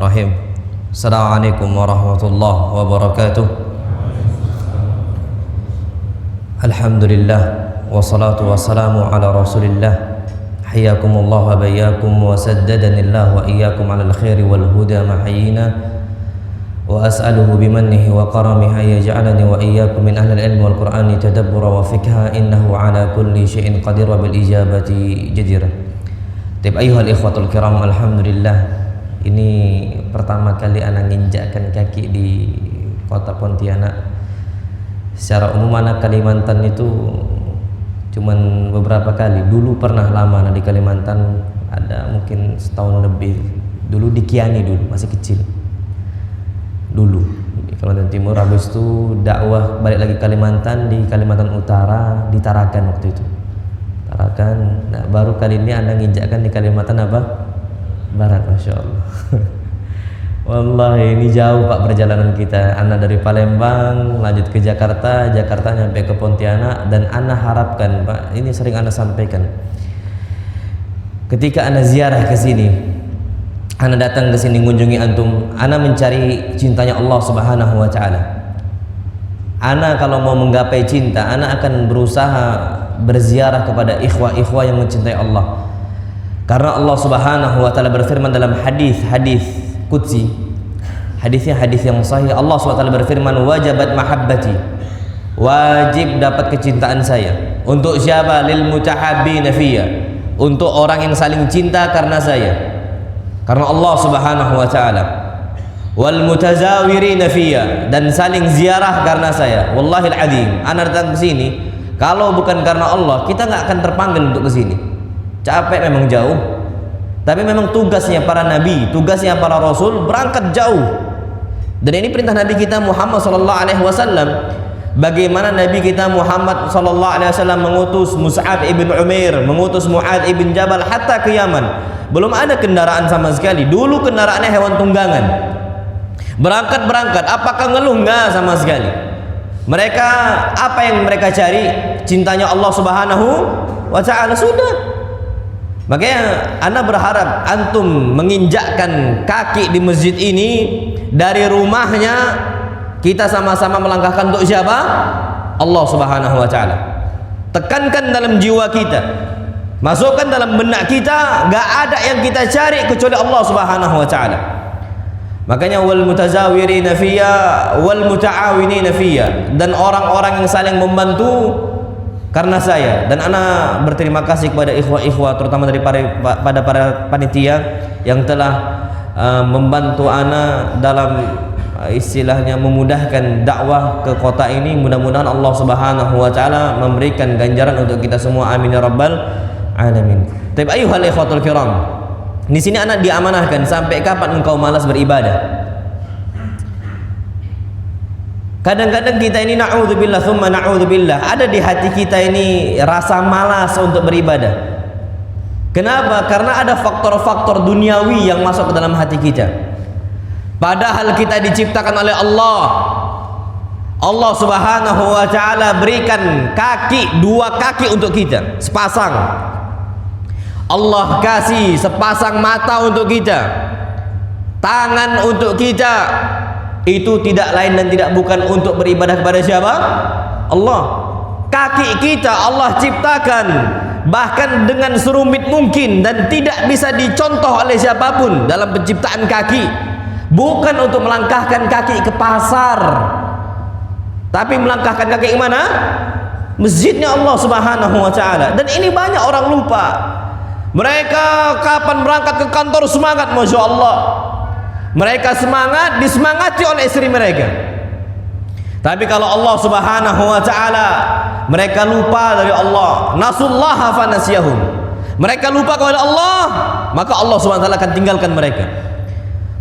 Rahim. Assalamualaikum warahmatullahi wabarakatuh. Alhamdulillah wassalatu wassalamu ala Rasulillah. Hayyakumullah wa bayyakum wa saddadanillah wa iyyakum ala al-khairi wal huda mahayina wa as'aluhu bimannihi wa karamihi yaj'alani wa iyyakum min ahli al-ilmi wal qur'ani tadabbura wa fikha innahu ala kulli syai'in qadir wa bil ijabati jadir. Taib ayyuhal ikhwatul kiram, alhamdulillah ini pertama kali anak nginjakkan kaki di kota Pontianak. Secara umum anak Kalimantan itu cuman beberapa kali. Dulu pernah lama anak di Kalimantan, ada mungkin setahun lebih. Dulu di Kiani, dulu masih kecil. Dulu di Kalimantan Timur, habis itu dakwah balik lagi Kalimantan, di Kalimantan Utara, di Tarakan waktu itu. Tarakan. Nah, baru kali ini anak nginjakkan di Kalimantan apa? Barat, masya Allah. Wallahi ini jauh pak perjalanan kita. Anak dari Palembang lanjut ke Jakarta, Jakarta nyampe ke Pontianak, dan anak harapkan pak, ini sering anak sampaikan, ketika anak ziarah ke sini, anak datang ke sini mengunjungi antum, anak mencari cintanya Allah Subhanahu wa taala. Anak kalau mau menggapai cinta, anak akan berusaha berziarah kepada ikhwah-ikhwah yang mencintai Allah. Karena Allah Subhanahu wa taala berfirman dalam hadis qudsi, hadisnya hadis yang sahih. Allah Subhanahu wa taala berfirman, wajabat mahabbati, wajib dapat kecintaan saya. Untuk siapa? Lil mutahabbina fiyya, untuk orang yang saling cinta karena saya, karena Allah Subhanahu wa taala. Wal mutazawirina fiyya, dan saling ziarah karena saya. Wallahil azim, anak datang ke sini kalau bukan karena Allah, kita nggak akan terpanggil untuk ke sini. Capek memang jauh, tapi memang tugasnya para nabi, tugasnya para rasul berangkat jauh. Dan ini perintah Nabi kita Muhammad sallallahu alaihi wasallam. Bagaimana Nabi kita Muhammad sallallahu alaihi wasallam mengutus Mus'ab ibn Umair, mengutus Mu'adz ibn Jabal hatta ke Yaman. Belum ada kendaraan sama sekali. Dulu kendaraannya hewan tunggangan. Berangkat, apakah ngeluh? Enggak sama sekali. Mereka apa yang mereka cari? Cintanya Allah Subhanahu wa taala, sudah. Makanya Anda berharap antum menginjakkan kaki di masjid ini, dari rumahnya kita sama-sama melangkahkan untuk siapa? Allah Subhanahu wa taala. Tekankan dalam jiwa kita, masukkan dalam benak kita, enggak ada yang kita cari kecuali Allah Subhanahu wa taala. Makanya wal mutazawirina fiyya wal mutaawinina fiyya, dan orang-orang yang saling membantu karena saya. Dan ana berterima kasih kepada ikhwah-ikhwah, terutama dari pada para panitia yang telah membantu ana dalam istilahnya memudahkan dakwah ke kota ini. Mudah-mudahan Allah Subhanahu wa taala memberikan ganjaran untuk kita semua, amin ya rabbal alamin. Tapi ayyuhal ikhwatul kiram, di sini anak diamanahkan, sampai kapan engkau malas beribadah? Kadang-kadang kita ini na'udzubillah thumma na'udzubillah, ada di hati kita ini rasa malas untuk beribadah. Kenapa? Karena ada faktor-faktor duniawi yang masuk ke dalam hati kita. Padahal kita diciptakan oleh Allah. Allah Subhanahu wa taala berikan kaki, dua kaki untuk kita, sepasang. Allah kasih sepasang mata untuk kita, tangan untuk kita. Itu tidak lain dan tidak bukan untuk beribadah kepada siapa? Allah. Kaki kita Allah ciptakan bahkan dengan serumit mungkin dan tidak bisa dicontoh oleh siapapun dalam penciptaan kaki. Bukan untuk melangkahkan kaki ke pasar, tapi melangkahkan kaki ke mana? Masjidnya Allah Subhanahu wa taala. Dan ini banyak orang lupa. Mereka kapan berangkat ke kantor semangat, masya Allah. Mereka semangat, disemangati oleh istri mereka. Tapi kalau Allah Subhanahu wa taala, mereka lupa dari Allah. Nasullaha fanasiyahum. Mereka lupa kepada Allah, maka Allah Subhanahu wa taala akan tinggalkan mereka.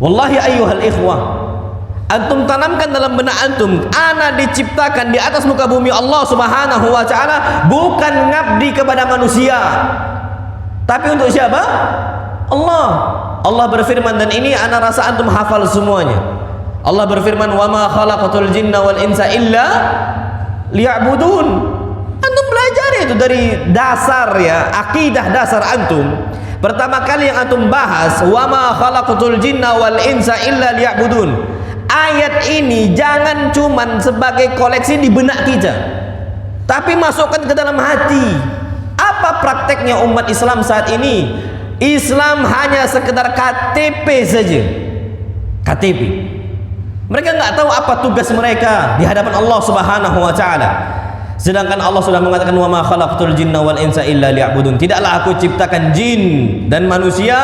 Wallahi ayyuhal ikhwah, antum tanamkan dalam benak antum, ana diciptakan di atas muka bumi Allah Subhanahu wa taala bukan ngabdi kepada manusia, tapi untuk siapa? Allah. Allah berfirman, dan ini ana rasa antum hafal semuanya. Allah berfirman, wa ma khalaqatul jinna wal insa illa liya'budun. Antum belajar itu dari dasar ya, akidah dasar antum. Pertama kali yang antum bahas, wa ma khalaqtul jinna wal insa illa liya'budun. Ayat ini jangan cuman sebagai koleksi di benak kita, tapi masukkan ke dalam hati. Apa prakteknya umat Islam saat ini? Islam hanya sekedar KTP saja. KTP. Mereka nggak tahu apa tugas mereka di hadapan Allah Subhanahu wa taala. Sedangkan Allah sudah mengatakan wa ma khalaqtul jinna wal insa illa liya'budun. Tidaklah aku ciptakan jin dan manusia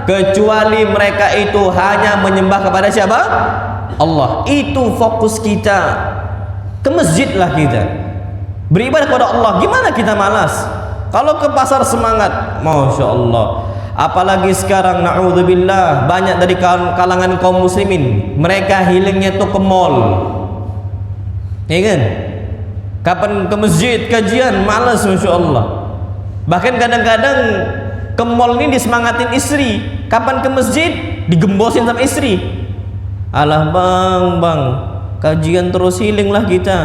kecuali mereka itu hanya menyembah kepada siapa? Allah. Itu fokus kita. Ke masjidlah kita. Beribadah kepada Allah. Gimana kita malas? Kalau ke pasar semangat, Masya Allah. Apalagi sekarang, na'udzubillah, banyak dari kalangan kaum muslimin, mereka healingnya tuh ke mall. Ya kan? Kapan ke masjid kajian, malas, Masya Allah. Bahkan kadang-kadang ke mall ini disemangatin istri, kapan ke masjid digembosin sama istri. Alah bang, kajian terus healing lah kita.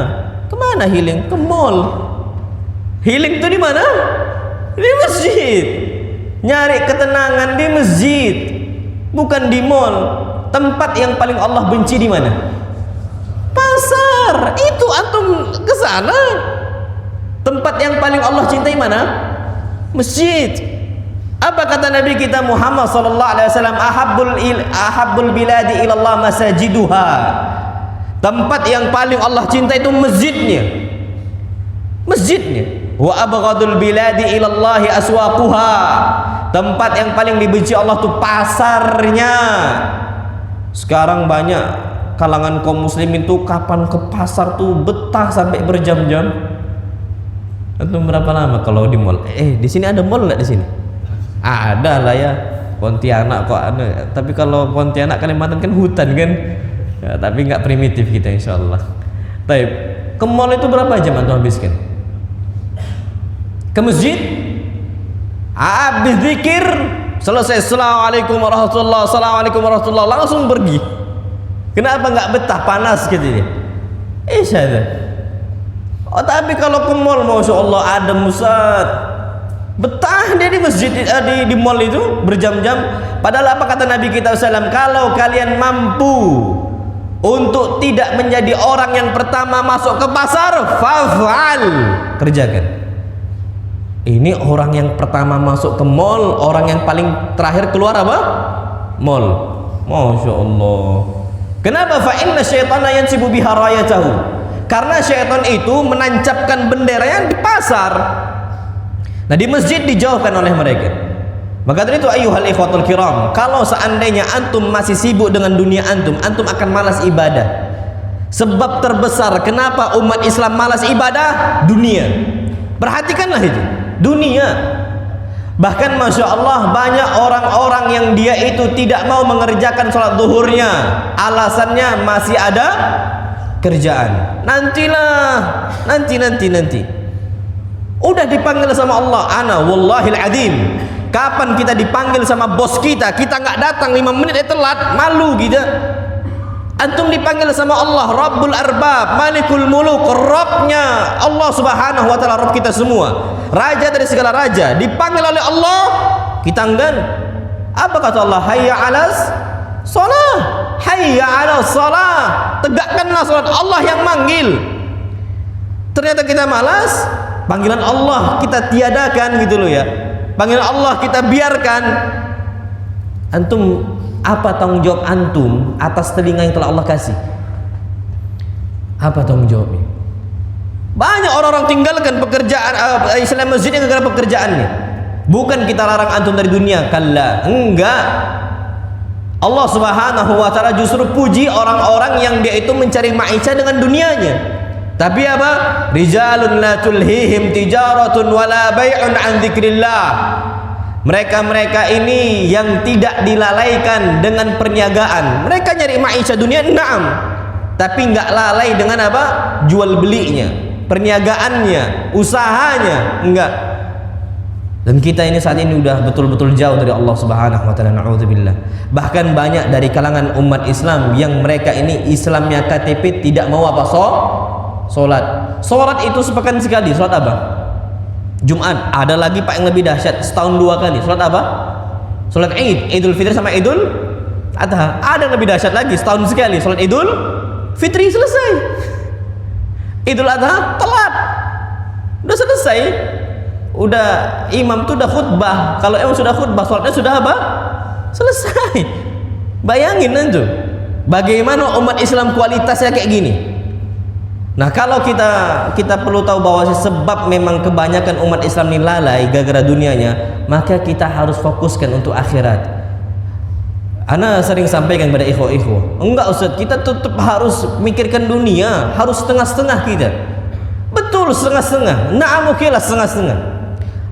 Kemana healing? Ke mall. Healing itu di mana? Di masjid. Nyari ketenangan di masjid, bukan di mall. Tempat yang paling Allah benci di mana? Pasar. Itu antum ke sana. Tempat yang paling Allah cintai mana? Masjid. Apa kata Nabi kita Muhammad sallallahu alaihi wasallam? Ahabbul biladi ilallah masajiduha. Tempat yang paling Allah cintai itu masjidnya. Masjidnya. Wa abghadul biladi ilallahi aswaquha. Tempat yang paling dibenci Allah itu pasarnya. Sekarang banyak kalangan kaum muslimin tuh kapan ke pasar tuh betah sampai berjam-jam. Itu berapa lama kalau di mall? Di sini ada mall nggak di sini? Ada lah ya. Pontianak kok ada. Tapi kalau Pontianak Kalimantan kan hutan kan. Ya, tapi nggak primitif kita insyaallah. Baik. Ke mall itu berapa jam antum habiskan? Ke masjid, habis zikir, selesai assalamualaikum warahmatullahi, assalamualaikum warahmatullahi, langsung pergi. Kenapa nggak betah, panas gitu ya? Ada. Oh tapi kalau ke mall, Masya Allah, ada musad, betah dia di masjid, di mall itu berjam-jam. Padahal apa kata Nabi kita SAW? Kalau kalian mampu untuk tidak menjadi orang yang pertama masuk ke pasar, fa'al, kerjakan. Ini orang yang pertama masuk ke mall, orang yang paling terakhir keluar apa? Mall. Masya Allah. Kenapa? Fa inna syaitana yansibu biha rayatahu. Karena syaitan itu menancapkan benderanya di pasar. Nah di masjid dijauhkan oleh mereka. Maka dari itu ayyuhal ikhwatul kiram, kalau seandainya antum masih sibuk dengan dunia antum akan malas ibadah. Sebab terbesar kenapa umat Islam malas ibadah? Dunia. Perhatikanlah itu. Dunia. Bahkan Masya Allah banyak orang-orang yang dia itu tidak mau mengerjakan sholat zuhurnya, alasannya masih ada kerjaan. Nantilah, nanti. Udah dipanggil sama Allah, ana wallahil adzim. Kapan kita dipanggil sama bos kita nggak datang 5 menit telat, malu kita. Antum dipanggil sama Allah, Rabbul Arbab, Malikul Muluk, Rabbnya Allah Subhanahu wa taala, Rabb kita semua, raja dari segala raja, dipanggil oleh Allah, kita enggan. Apa kata Allah? Hayya 'alas shalah, hayya 'alas shalah. Tegakkanlah salat, Allah yang manggil. Ternyata kita malas, panggilan Allah kita tiadakan gitu loh ya. Panggilan Allah kita biarkan. Antum apa tanggung jawab antum atas telinga yang telah Allah kasih? Apa tanggung jawabnya? Banyak orang-orang tinggalkan pekerjaan Islam masjidnya gara-gara pekerjaannya. Bukan kita larang antum dari dunia, kalla, enggak. Allah Subhanahu wa taala justru puji orang-orang yang dia itu mencari maisha dengan dunianya. Tapi apa? Rijalun la tulhihim tijaratun wala bai'un an dzikrillah. Mereka-mereka ini yang tidak dilalaikan dengan perniagaan. Mereka nyari maisha dunia, na'am, tapi nggak lalai dengan apa? Jual belinya, perniagaannya, usahanya, enggak. Dan kita ini saat ini udah betul-betul jauh dari Allah Subhanahu wa taala, na'udzubillah. Bahkan banyak dari kalangan umat Islam yang mereka ini Islamnya KTP, tidak mau apa? Salat. Salat itu sepekan sekali. Salat apa? Jumat. Ada lagi Pak yang lebih dahsyat, setahun 2 kali. Salat apa? Salat Idul Fitri sama Idul Adha. Ada yang lebih dahsyat lagi, setahun sekali salat Idul Fitri selesai. Idul Adha telat. Udah selesai. Udah imam tuh udah khutbah. Kalau emang sudah khutbah, salatnya sudah apa? Selesai. Bayangin antum, bagaimana umat Islam kualitasnya kayak gini. Nah, kalau kita perlu tahu bahwa sebab memang kebanyakan umat Islam ini lalai gara-gara dunianya, maka kita harus fokuskan untuk akhirat. Ana sering sampaikan pada ikhwah-ikhwah, enggak Ustaz, kita tetap harus mikirkan dunia, harus setengah-setengah kita. Betul, setengah-setengah. Na'am, oke lah setengah-setengah.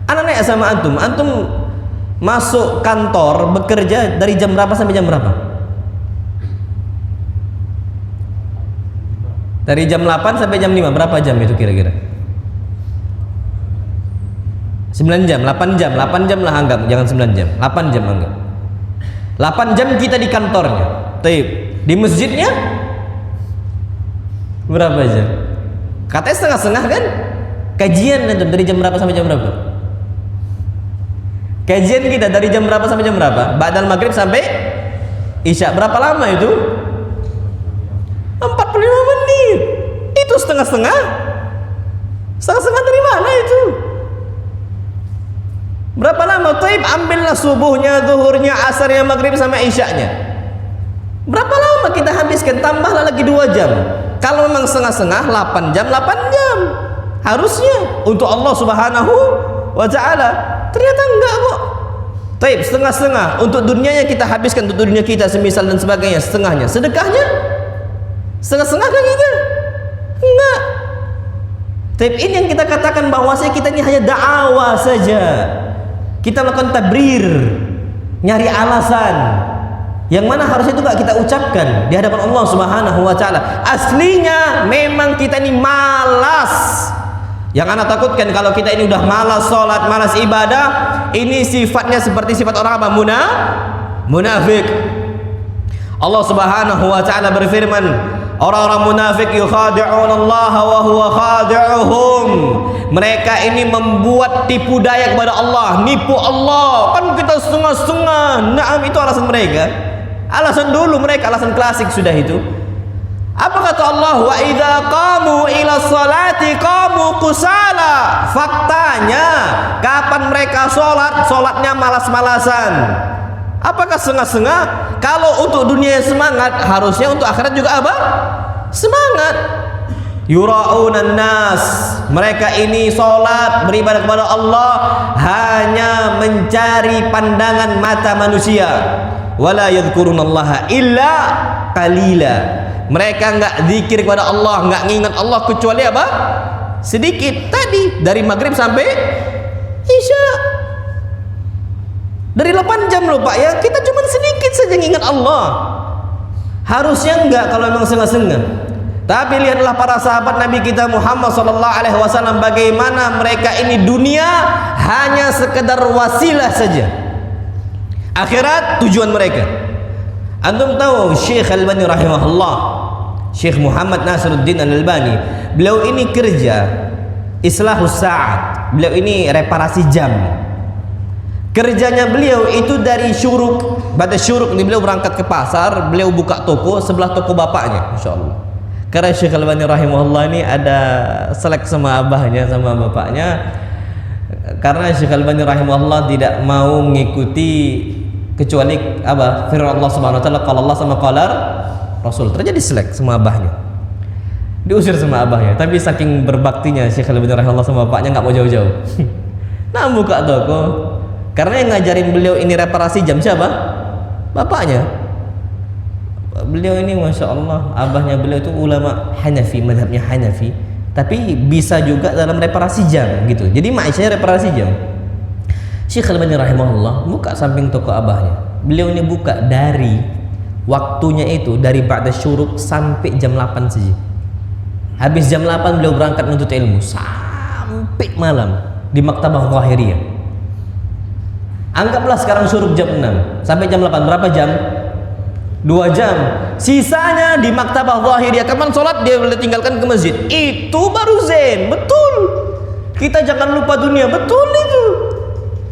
Ana nanya sama antum masuk kantor bekerja dari jam berapa sampai jam berapa? Dari jam 8 sampai jam 5, berapa jam itu kira-kira? 9 jam, 8 jam, 8 jam lah anggap, jangan 9 jam, 8 jam anggap. 8 jam kita di kantornya. Taib. Di masjidnya berapa jam? Katanya setengah-setengah kan? Kajian dari jam berapa sampai jam berapa? Kajian kita dari jam berapa sampai jam berapa? Ba'dal maghrib sampai isya. Berapa lama itu? 45 menit. Itu setengah-setengah. Setengah-setengah dari mana itu? Berapa lama? Taib, ambillah subuhnya, zuhurnya, asarnya, maghrib sama isyanya. Berapa lama kita habiskan? Tambahlah lagi 2 jam. Kalau memang setengah-setengah, 8 jam, 8 jam. Harusnya untuk Allah Subhanahu wa ta'ala. Ternyata enggak kok. Taib, setengah-setengah. Untuk dunianya kita habiskan, untuk dunia kita semisal dan sebagainya, setengahnya. Sedekahnya setengah-setengah kan kita? Enggak. Tapi ini yang kita katakan bahwasanya kita ini hanya dakwah saja. Kita melakukan tabrir, nyari alasan yang mana harusnya itu enggak kita ucapkan di hadapan Allah Subhanahu wa taala. Aslinya memang kita ini malas. Yang anak takutkan kalau kita ini udah malas salat, malas ibadah, ini sifatnya seperti sifat orang apa? Munafik. Allah Subhanahu wa taala berfirman, orang-orang munafik yukhadi'un Allah wa huwa khadi'uhum. Mereka ini membuat tipu daya kepada Allah, nipu Allah. Kan kita setengah-setengah. Naam, itu alasan mereka. Alasan dulu mereka, alasan klasik sudah itu. Apa kata Allah? Wa idza qamu ila sholati qamu kusala. Faktanya, kapan mereka salatnya malas-malasan. Apakah setengah-setengah? Kalau untuk dunia semangat, harusnya untuk akhirat juga apa? Semangat. Yura'unan nas. Mereka ini salat, beribadah kepada Allah hanya mencari pandangan mata manusia. Wala yadhkurunallaha illa qalila. Mereka enggak zikir kepada Allah, enggak ngingat Allah kecuali apa? Sedikit. Tadi dari maghrib sampai isya. Dari 8 jam loh Pak ya, kita cuma sedikit saja ngingat Allah. Harusnya enggak kalau memang setengah-setengah. Tapi lihatlah para sahabat Nabi kita Muhammad SAW, bagaimana mereka ini dunia hanya sekedar wasilah saja. Akhirat tujuan mereka. Antum tahu Syekh Al-Albani rahimahullah, Syekh Muhammad Nasiruddin Al-Albani, beliau ini kerja islahus sa'at. Beliau ini reparasi jam. Kerjanya beliau itu dari syuruk. Pada syuruk ini beliau berangkat ke pasar, beliau buka toko sebelah toko bapaknya, insyaallah. Karena Syekh Al-Albani rahimahullah ini ada selek sama abahnya sama bapaknya. Karena Syekh Al-Albani rahimahullah tidak mau mengikuti kecuali apa? Firman Allah Subhanahu wa taala, qala Allah sama qala Rasul. Terjadi selek sama abahnya. Diusir sama abahnya, tapi saking berbaktinya Syekh Al-Albani rahimahullah sama bapaknya enggak mau jauh-jauh. Nah, buka toko. Karena yang ngajarin beliau ini reparasi jam siapa? Bapaknya. Beliau ini Masya Allah, abahnya beliau itu ulama Hanafi, madhabnya Hanafi, tapi bisa juga dalam reparasi jam gitu. Jadi maisnya reparasi jam. Syekh Al-Albani rahimahullah buka samping toko abahnya. Beliau ini buka dari waktunya itu dari ba'da syuruk sampai jam 8 saja. Habis jam 8 beliau berangkat menuntut ilmu sampai malam di Maktabah Zahiriyah. Anggaplah sekarang syuruk jam 6 sampai jam 8, berapa jam? 2 jam. Sisanya di Maktabah Zahiriyah. Kapan sholat dia boleh tinggalkan ke masjid. Itu baru zen. Betul. Kita jangan lupa dunia. Betul itu.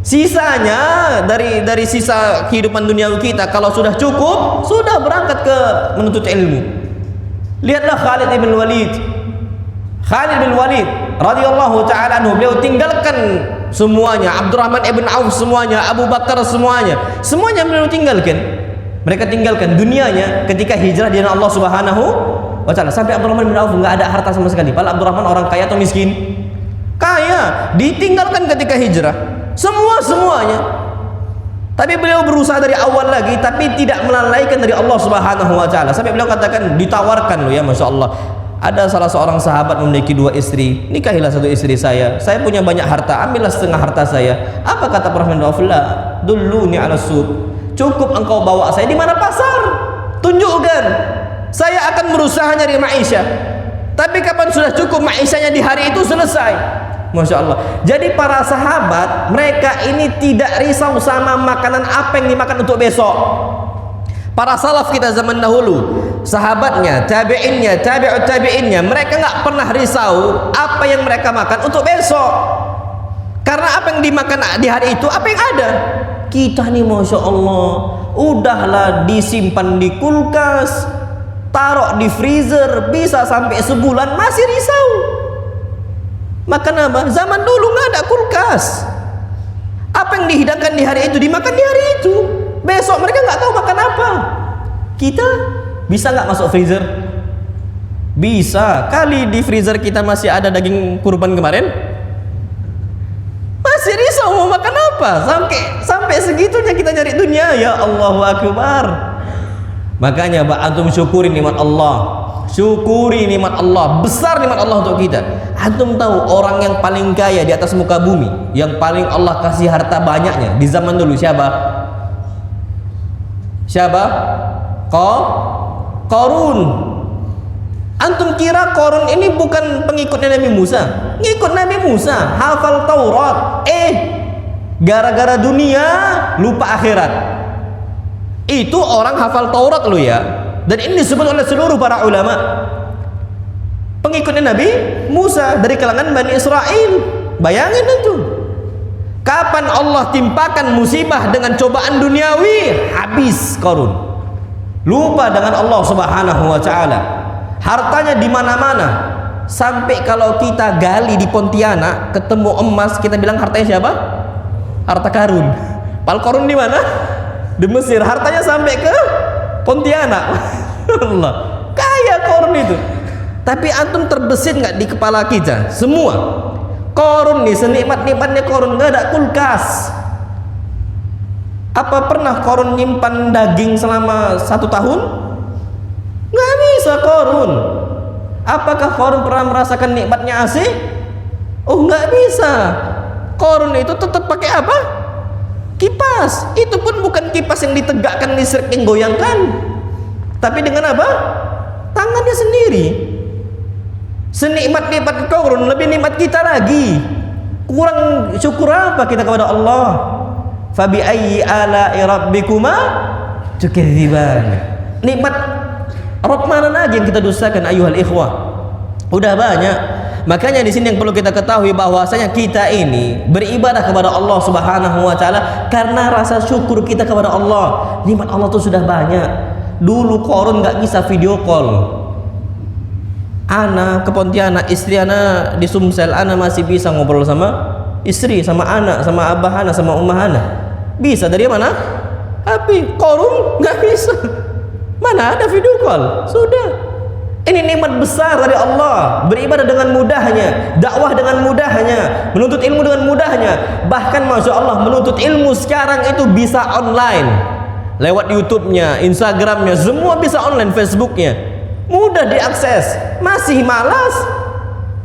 Sisanya dari sisa kehidupan duniawi kita, kalau sudah cukup, sudah berangkat ke menuntut ilmu. Lihatlah Khalid bin Walid. Khalid bin Walid radhiyallahu taala anhu, beliau tinggalkan semuanya, Abdurrahman ibn Auf semuanya, Abu Bakar semuanya beliau tinggalkan. Mereka tinggalkan dunianya ketika hijrah di jalan Allah Subhanahu wa taala. Sampai Abdurrahman bin Auf enggak ada harta sama sekali. Padahal Abdurrahman orang kaya atau miskin? Kaya, ditinggalkan ketika hijrah. Semuanya. Tapi beliau berusaha dari awal lagi, tapi tidak melalaikan dari Allah Subhanahu wa taala. Sampai beliau katakan, ditawarkan loh ya, Masya Allah, ada salah seorang sahabat memiliki 2 istri, nikahilah 1 istri saya punya banyak harta, ambillah setengah harta saya. Apa kata Rahman bin Auf? La dulluni ala suq, cukup engkau bawa saya di mana pasar, tunjukkan, saya akan berusaha nyari maisha. Tapi kapan sudah cukup maishanya, di hari itu selesai. Masya Allah. Jadi para sahabat, mereka ini tidak risau sama makanan apa yang dimakan untuk besok. Para salaf kita zaman dahulu, sahabatnya, tabi'innya, tabi'ut tabi'innya, mereka nggak pernah risau apa yang mereka makan untuk besok. Karena apa yang dimakan di hari itu, apa yang ada. Kita nih Masya Allah, udahlah disimpan di kulkas, taruh di freezer, bisa sampai sebulan, masih risau. Makan apa? Zaman dulu nggak ada kulkas. Apa yang dihidangkan di hari itu dimakan di hari itu. Besok mereka nggak tahu makan apa. Kita bisa nggak masuk freezer? Bisa. Kali di freezer kita masih ada daging kurban kemarin, masih risau mau makan apa. Sampai segitunya kita nyari dunia. Ya Allahu Akbar. Makanya antum syukuri nikmat Allah. Syukuri nikmat Allah, besar nikmat Allah untuk kita. Antum tahu orang yang paling kaya di atas muka bumi, yang paling Allah kasih harta banyaknya di zaman dulu siapa? Qarun. Antum kira Qarun ini bukan pengikutnya Nabi Musa? Ngikut Nabi Musa, hafal Taurat. Gara-gara dunia lupa akhirat. Itu orang hafal Taurat lo ya. Dan ini disebut oleh seluruh para ulama, pengikutnya Nabi Musa dari kalangan Bani Israel. Bayangin itu, kapan Allah timpakan musibah dengan cobaan duniawi, habis Qarun. Lupa dengan Allah Subhanahu wa taala. Hartanya di mana-mana. Sampai kalau kita gali di Pontianak ketemu emas, kita bilang hartanya siapa? Harta Qarun. Pal Qarun di mana? Di Mesir. Hartanya sampai ke Pontianak. Allah, kaya Qarun itu. Tapi antum terbesit nggak di kepala kita semua? Qarun nih, senikmat-nikmatnya Qarun nggak ada kulkas. Apa pernah Qarun nyimpan daging selama 1 tahun? Nggak bisa Qarun. Apakah Qarun pernah merasakan nikmatnya AC? Oh, nggak bisa. Qarun itu tetap pakai apa? Kipas. Itu pun bukan kipas yang ditegakkan, listrik yang goyangkan, tapi dengan apa? Tangannya sendiri. Senikmat-nikmat Qarun lebih nikmat kita lagi. Kurang syukur apa kita kepada Allah? Fabi ayyi ala'i rabbikuma tukadziban. Nikmat Rabb mana lagi yang kita dustakan ayuhal ikhwah? Udah banyak. Makanya di sini yang perlu kita ketahui bahwasanya kita ini beribadah kepada Allah Subhanahu wa taala karena rasa syukur kita kepada Allah. Nikmat Allah itu sudah banyak. Dulu Qarun nggak bisa video call. Ana ke Pontianak, istri ana di Sumsel, ana masih bisa ngobrol sama istri, sama anak, sama abah ana, sama ummah ana. Bisa dari mana? HP. Qarun nggak bisa. Mana ada video call? Sudah. Ini nikmat besar dari Allah. Beribadah dengan mudahnya, dakwah dengan mudahnya, menuntut ilmu dengan mudahnya. Bahkan Masya Allah, menuntut ilmu sekarang itu bisa online. Lewat YouTube-nya, Instagram-nya, semua bisa online, Facebook-nya. Mudah diakses. Masih malas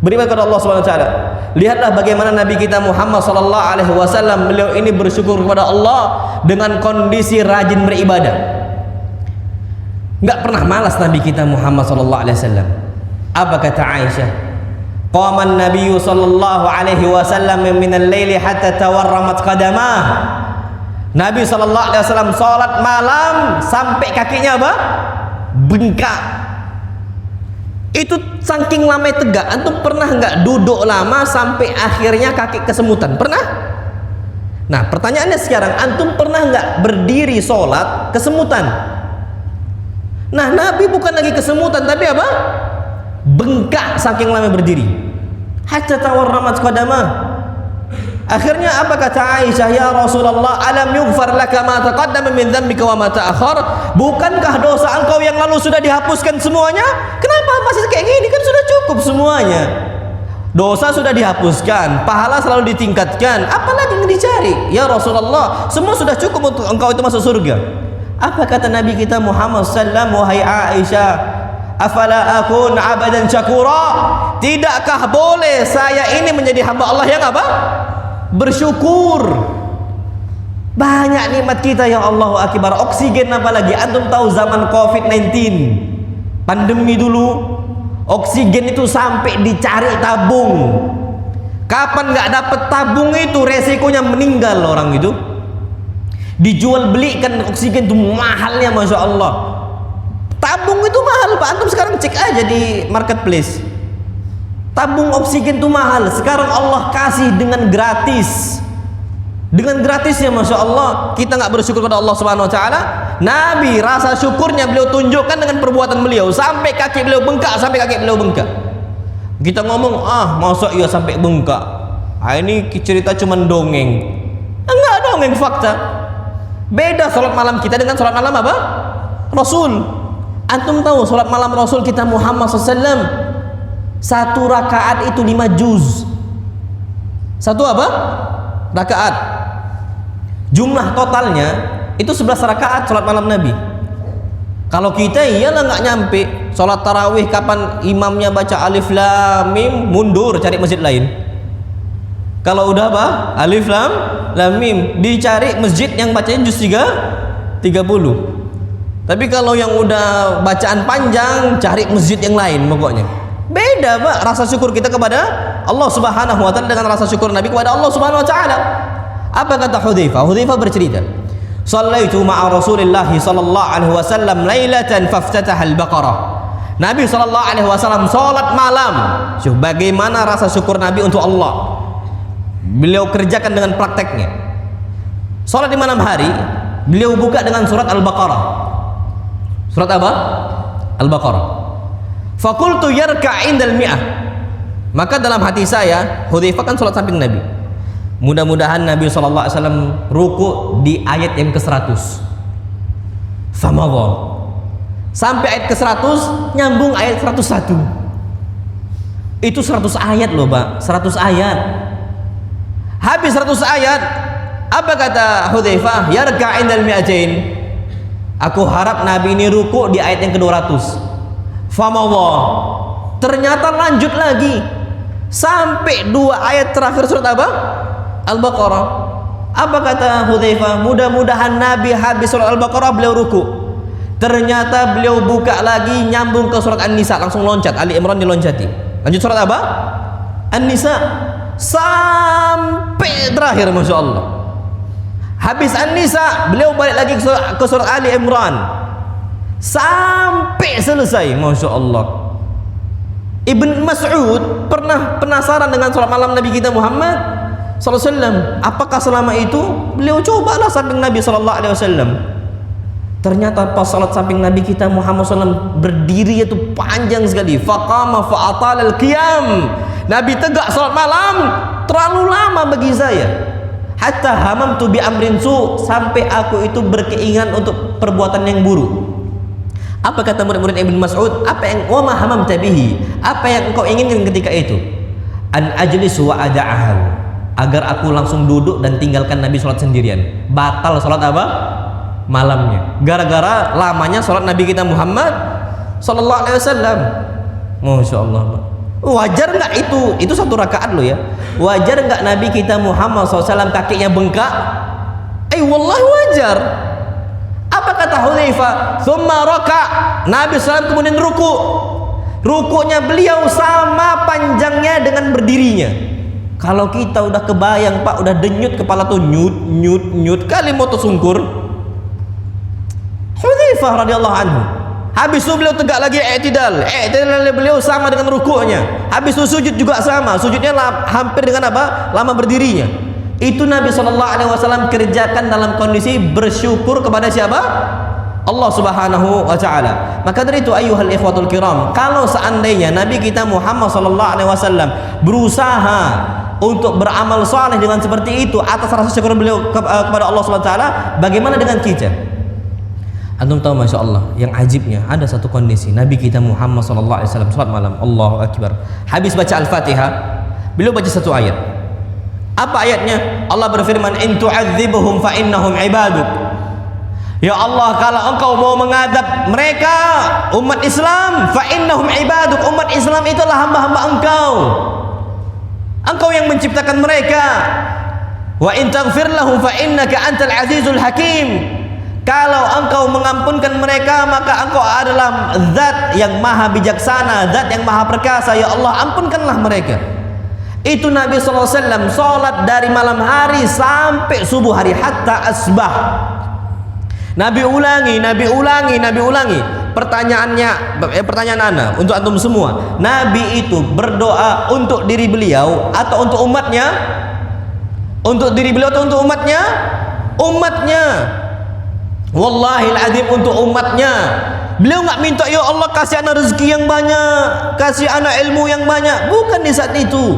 beribadah kepada Allah Subhanahu wa taala. Lihatlah bagaimana Nabi kita Muhammad sallallahu alaihi wasallam, beliau ini bersyukur kepada Allah dengan kondisi rajin beribadah. Enggak pernah malas Nabi kita Muhammad sallallahu alaihi wasallam. Apa kata Aisyah? Qama an-nabiy sallallahu alaihi wasallam min al-laili hatta tawarramat qadamah. Nabi sallallahu alaihi wasallam salat malam sampai kakinya apa? Bengkak. Itu saking lama tegak. Antum pernah enggak duduk lama sampai akhirnya kaki kesemutan? Pernah? Nah, pertanyaannya sekarang, antum pernah nggak berdiri sholat kesemutan? Nah, Nabi bukan lagi kesemutan, tapi apa? Bengkak saking lama berdiri. Hatta tawarramat qadamah. Akhirnya apa kata Aisyah, ya Rasulullah, alam yughfar laka ma taqaddama min dhanbika wa ma ta'akhkhar? Bukankah dosa engkau yang lalu sudah dihapuskan semuanya? Kenapa masih kayak gini? Kan sudah cukup semuanya. Dosa sudah dihapuskan, pahala selalu ditingkatkan. Apalagi yang dicari? Ya Rasulullah, semua sudah cukup untuk engkau itu masuk surga. Apa kata Nabi kita Muhammad sallallahu alaihi wasallam? Wahai Aisyah, afala akun abadan syakura? Tidakkah boleh saya ini menjadi hamba Allah yang apa? Bersyukur. Banyak nikmat kita, ya Allahu akbar. Oksigen apalagi, antum tahu zaman COVID-19 pandemi dulu, oksigen itu sampai dicari tabung. Kapan nggak dapet tabung itu resikonya meninggal orang itu. Dijual belikan oksigen itu mahalnya, masya Allah. Tabung itu mahal Pak, antum sekarang cek aja di marketplace. Tabung oksigen itu mahal. Sekarang Allah kasih dengan gratis. Dengan gratisnya, masya Allah, kita nggak bersyukur pada Allah Subhanahu Wa Taala. Nabi rasa syukurnya beliau tunjukkan dengan perbuatan beliau, sampai kaki beliau bengkak, Kita ngomong, masa iya sampai bengkak? Ini cerita cuman dongeng. Enggak dongeng, fakta. Beda sholat malam kita dengan sholat malam apa? Rasul. Antum tahu sholat malam Rasul kita Muhammad SAW, satu rakaat itu 5 juz. Satu apa? Rakaat. Jumlah totalnya itu 11 rakaat sholat malam Nabi. Kalau kita iyalah nggak nyampe. Sholat tarawih kapan imamnya baca alif lam mim, mundur cari masjid lain. Kalau udah apa? Alif lam mim, dicari masjid yang bacanya juz 30. Tapi kalau yang udah bacaan panjang, cari masjid yang lain pokoknya. Beda Pak rasa syukur kita kepada Allah Subhanahu wa taala dengan rasa syukur Nabi kepada Allah Subhanahu wa taala. Apa kata Hudzaifah? Hudzaifah bercerita, "Shallaitu ma'a Rasulillah sallallahu alaihi wasallam lailatan faftataha al-Baqarah." Nabi sallallahu alaihi wasallam salat malam. Bagaimana rasa syukur Nabi untuk Allah? Beliau kerjakan dengan prakteknya. Salat di malam hari, beliau buka dengan surat Al-Baqarah. Surat apa? Al-Baqarah. Fakultu yarka' indal mi'ah. Maka dalam hati saya, Hudzaifah kan salat samping Nabi. Mudah-mudahan Nabi SAW ruku di ayat yang ke-100. Famadha. Sampai ayat ke-100 nyambung ayat 101. Itu 100 ayat loh, Pak. 100 ayat. Habis 100 ayat, apa kata Hudzaifah? Yarka' indal mi'atain. Aku harap Nabi ini ruku di ayat yang ke-200. Famadha. Ternyata lanjut lagi sampai 2 ayat terakhir surat apa? Al-Baqarah. Apa kata Hudzaifah? Mudah-mudahan Nabi habis surat Al-Baqarah beliau ruku. Ternyata beliau buka lagi nyambung ke surat An-Nisa, langsung loncat. Ali Imran diloncati. Lanjut surat apa? An-Nisa sampai terakhir, masya Allah. Habis An-Nisa beliau balik lagi ke surat Ali Imran sampai selesai, masya Allah. Ibn Mas'ud pernah penasaran dengan sholat malam Nabi kita Muhammad SAW. Apakah selama itu beliau cobalah samping Nabi SAW. Ternyata pas sholat samping Nabi kita Muhammad SAW berdiri itu panjang sekali. Faqama fa'atal al-qiyam. Nabi tegak sholat malam terlalu lama bagi saya. Hatta hamamtu bi amrin su, sampai aku itu berkeinginan untuk perbuatan yang buruk. Apa kata murid-murid Ibn Mas'ud? Apa yang wa ma hamamta bihi? Apa yang engkau inginkan ketika itu? An ajlis wa ada'ahu. Agar aku langsung duduk dan tinggalkan Nabi sholat sendirian. Batal sholat apa? Malamnya. Gara-gara lamanya sholat Nabi kita Muhammad sallallahu alaihi wasallam. Masya Allah. Wajar nggak itu? Itu 1 rakaat loh ya. Wajar nggak Nabi kita Muhammad SAW kakinya bengkak? Wallahi wajar. Apa kata Hudzaifah? Tsumma raka'. Nabi SAW kemudian ruku. Rukunya beliau sama panjangnya dengan berdirinya. Kalau kita udah kebayang Pak, udah denyut kepala tuh nyut kali mau tersungkur. Hudzaifah radhiyallahu anhu. Habis itu beliau tegak lagi i'tidal beliau sama dengan rukuknya. Habis itu sujud juga sama, sujudnya hampir dengan apa? Lama berdirinya. Itu Nabi SAW kerjakan dalam kondisi bersyukur kepada siapa? Allah Subhanahu wa taala. Maka dari itu ayyuhal ikhwatul kiram, kalau seandainya Nabi kita Muhammad SAW berusaha untuk beramal saleh dengan seperti itu atas rasa syukur beliau kepada Allah Subhanahu wa taala, bagaimana dengan kita? Antum tahu, masya Allah, yang ajibnya ada satu kondisi Nabi kita Muhammad SAW salat malam, Allahu Akbar, habis baca Al-Fatihah, beliau baca satu ayat. Apa ayatnya? Allah berfirman, in tu'adzibuhum fa innahum ibaduk. Ya Allah, kalau engkau mau mengadab mereka, umat Islam, fa innahum ibaduk, umat Islam itulah hamba-hamba engkau. Engkau yang menciptakan mereka. Wa in taghfir lahum fa innaka antal azizul hakim. Kalau engkau mengampunkan mereka, maka engkau adalah zat yang maha bijaksana, zat yang maha perkasa. Ya Allah, ampunkanlah mereka. Itu Nabi SAW sholat dari malam hari sampai subuh hari, hatta asbah. Nabi ulangi. Pertanyaan ana untuk antum semua, Nabi itu berdoa untuk diri beliau atau untuk umatnya? Untuk diri beliau atau untuk umatnya? Umatnya. Wallahil azim, untuk umatnya. Beliau nggak minta, ya Allah kasih anak rezeki yang banyak, kasih anak ilmu yang banyak. Bukan di saat itu.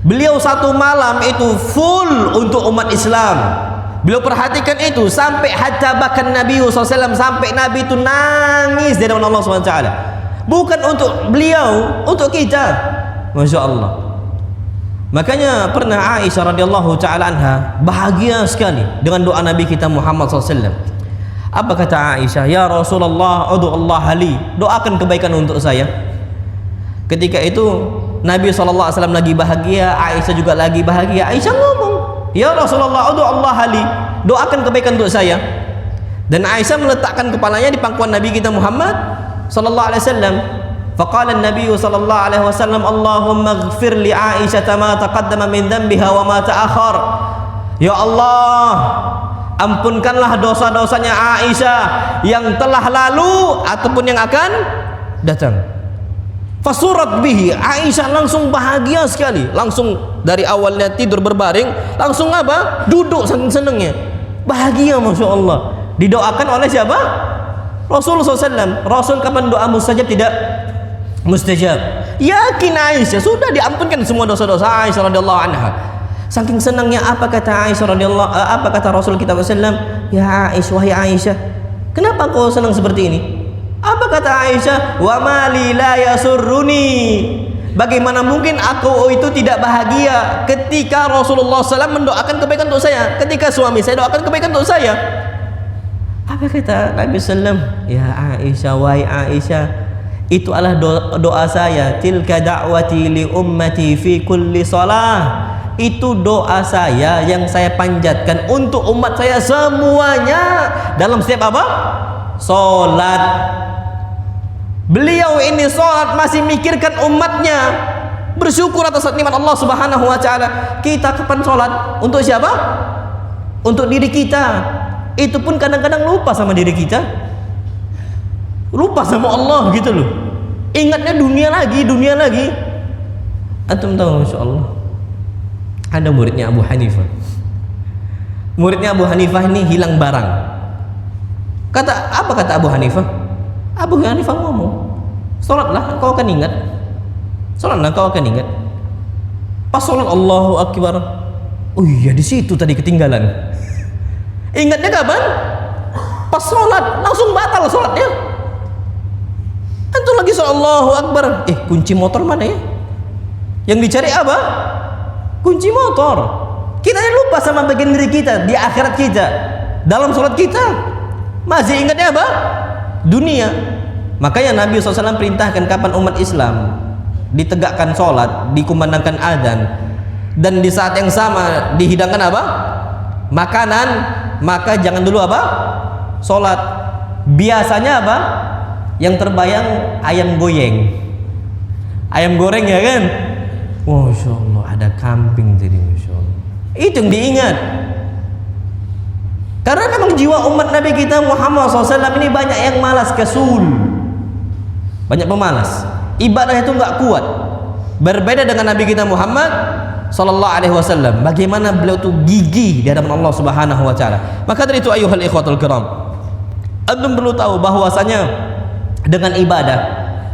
Beliau satu malam itu full untuk umat Islam. Beliau perhatikan itu sampai hatta bahkan Nabi SAW, sampai Nabi itu nangis di hadapan Allah SWT. Bukan untuk beliau, untuk kita. Masya Allah. Makanya pernah Aisyah radhiyallahu taala anha bahagia sekali dengan doa Nabi kita Muhammad SAW. Apa kata Aisyah? Ya Rasulullah, udhu Allah li, doakan kebaikan untuk saya. Ketika itu Nabi SAW lagi bahagia, Aisyah juga lagi bahagia. Aisyah ngomong, ya Rasulullah, udhu Allah li, doakan kebaikan untuk saya. Dan Aisyah meletakkan kepalanya di pangkuan Nabi kita Muhammad SAW. Faqala Nabi SAW, Allahumma ighfir li Aisyah ma taqaddama min dhanbiha wa ma ta'akhir. Ya Allah, ampunkanlah dosa-dosanya Aisyah yang telah lalu ataupun yang akan datang. Fasurat bihi, Aisyah langsung bahagia sekali. Langsung dari awalnya tidur berbaring, langsung apa? Duduk saking senangnya. Bahagia, Masya Allah. Didoakan oleh siapa? Rasulullah SAW. Rasul kapan doa mustajab? Tidak mustajab. Yakin Aisyah sudah diampunkan semua dosa-dosa Aisyah radhiyallahu anha. Saking senangnya, apa kata Aisyah radhiyallahu, apa kata Rasul kita SAW? Ya Aisyah, wahai Aisyah, kenapa kau senang seperti ini? Apa kata Aisyah? Wa mali la yasurruni. Bagaimana mungkin aku itu tidak bahagia ketika Rasulullah SAW mendoakan kebaikan untuk saya, ketika suami saya doakan kebaikan untuk saya. Apa kata Nabi SAW? Ya Aisyah, wahai Aisyah, itu adalah doa saya. Tilka da'wati li ummati fi kulli salah. Itu doa saya yang saya panjatkan untuk umat saya semuanya dalam setiap apa? Salat. Beliau ini salat masih mikirkan umatnya, bersyukur atas nikmat Allah Subhanahu wa taala. Kita kapan salat? Untuk siapa? Untuk diri kita. Itu pun kadang-kadang lupa sama diri kita. Lupa sama Allah gitu loh. Ingatnya dunia lagi. Antum tahu, Masya Allah, ada muridnya Abu Hanifah. Muridnya Abu Hanifah ini hilang barang. Apa kata Abu Hanifah? Abu Hanifah ngomong, sholatlah kau akan ingat. Sholatlah kau akan ingat. Pas sholat Allahu Akbar, oh iya di situ tadi ketinggalan. Ingatnya kapan? Pas sholat, langsung batal sholatnya. Antum lagi sholat Allahu Akbar, kunci motor mana ya? Yang dicari apa? Kunci motor. Kita lupa sama bagian diri kita di akhirat kita. Dalam sholat kita masih ingatnya apa? Dunia. Makanya Nabi SAW perintahkan kapan umat Islam ditegakkan sholat, dikumandangkan adzan, dan di saat yang sama dihidangkan apa? Makanan, maka jangan dulu apa? Sholat. Biasanya apa? Yang terbayang ayam goyeng, ayam goreng, ya kan? Masya Allah, ada kambing jadi, Masya Allah. Itu yang diingat. Karena memang jiwa umat Nabi kita Muhammad SAW ini banyak yang malas, kasul, banyak pemalas. Ibadah itu nggak kuat. Berbeda dengan Nabi kita Muhammad sallallahu alaihi wasallam, bagaimana beliau tuh gigih di hadapan Allah Subhanahu wa taala. Maka dari itu ayuhal ikhwatul kiram, antum perlu tahu bahwasanya dengan ibadah,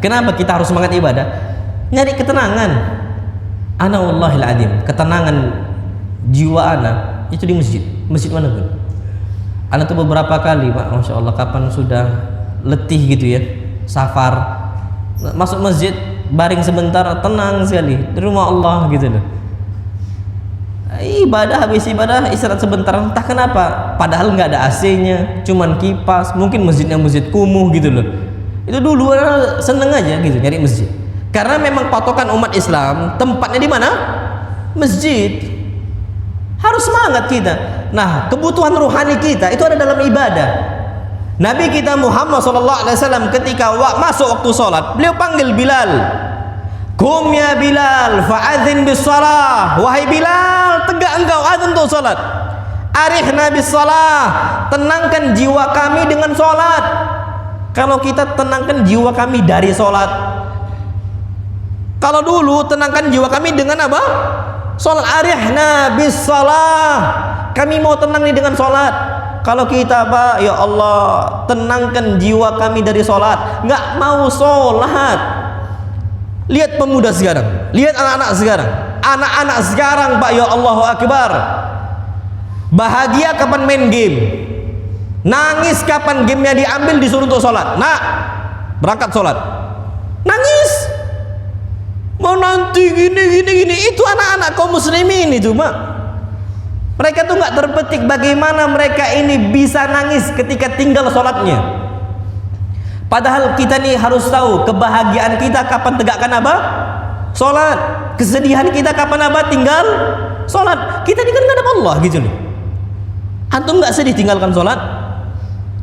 kenapa kita harus semangat ibadah? Nyari ketenangan. Ana wallahil adzim, ketenangan jiwa ana itu di masjid. Masjid mana pun. Ana tuh beberapa kali, Pak, Masya Allah, kapan sudah letih gitu ya, safar, masuk masjid, baring sebentar, tenang sekali di rumah Allah gitu loh. Ibadah, habis ibadah istirahat sebentar, entah kenapa, padahal nggak ada AC-nya, cuman kipas, mungkin masjidnya masjid kumuh gitu loh. Itu dulu seneng aja gitu nyari masjid, karena memang patokan umat Islam tempatnya di mana? Masjid. Harus semangat kita. Nah, kebutuhan ruhani kita itu ada dalam ibadah. Nabi kita Muhammad SAW ketika masuk waktu sholat, beliau panggil Bilal, "Kum ya Bilal, fa'adzin bis salah." Wahai Bilal, tegak engkau azan untuk sholat. Arihna bis salah, tenangkan jiwa kami dengan sholat. Kalau kita tenangkan jiwa kami dari sholat. Kalau dulu tenangkan jiwa kami dengan apa? Sholat. Arihna bis salah, kami mau tenang nih dengan sholat. Kalau kita, Pak, ya Allah, tenangkan jiwa kami dari sholat, nggak mau sholat. Lihat pemuda sekarang, lihat anak-anak sekarang, anak-anak sekarang, Pak, ya Allahu Akbar, bahagia kapan main game, nangis kapan gamenya diambil disuruh untuk sholat. Nah, berangkat sholat, nangis, mau nanti gini. Itu anak-anak kaum muslimin itu, Pak. Mereka tuh nggak terpetik bagaimana mereka ini bisa nangis ketika tinggal sholatnya. Padahal kita nih harus tahu kebahagiaan kita kapan tegakkan apa? Sholat. Kesedihan kita kapan apa? Tinggal sholat. Kita ini kan ngadap Allah gitu nih. Antum nggak sedih tinggalkan sholat?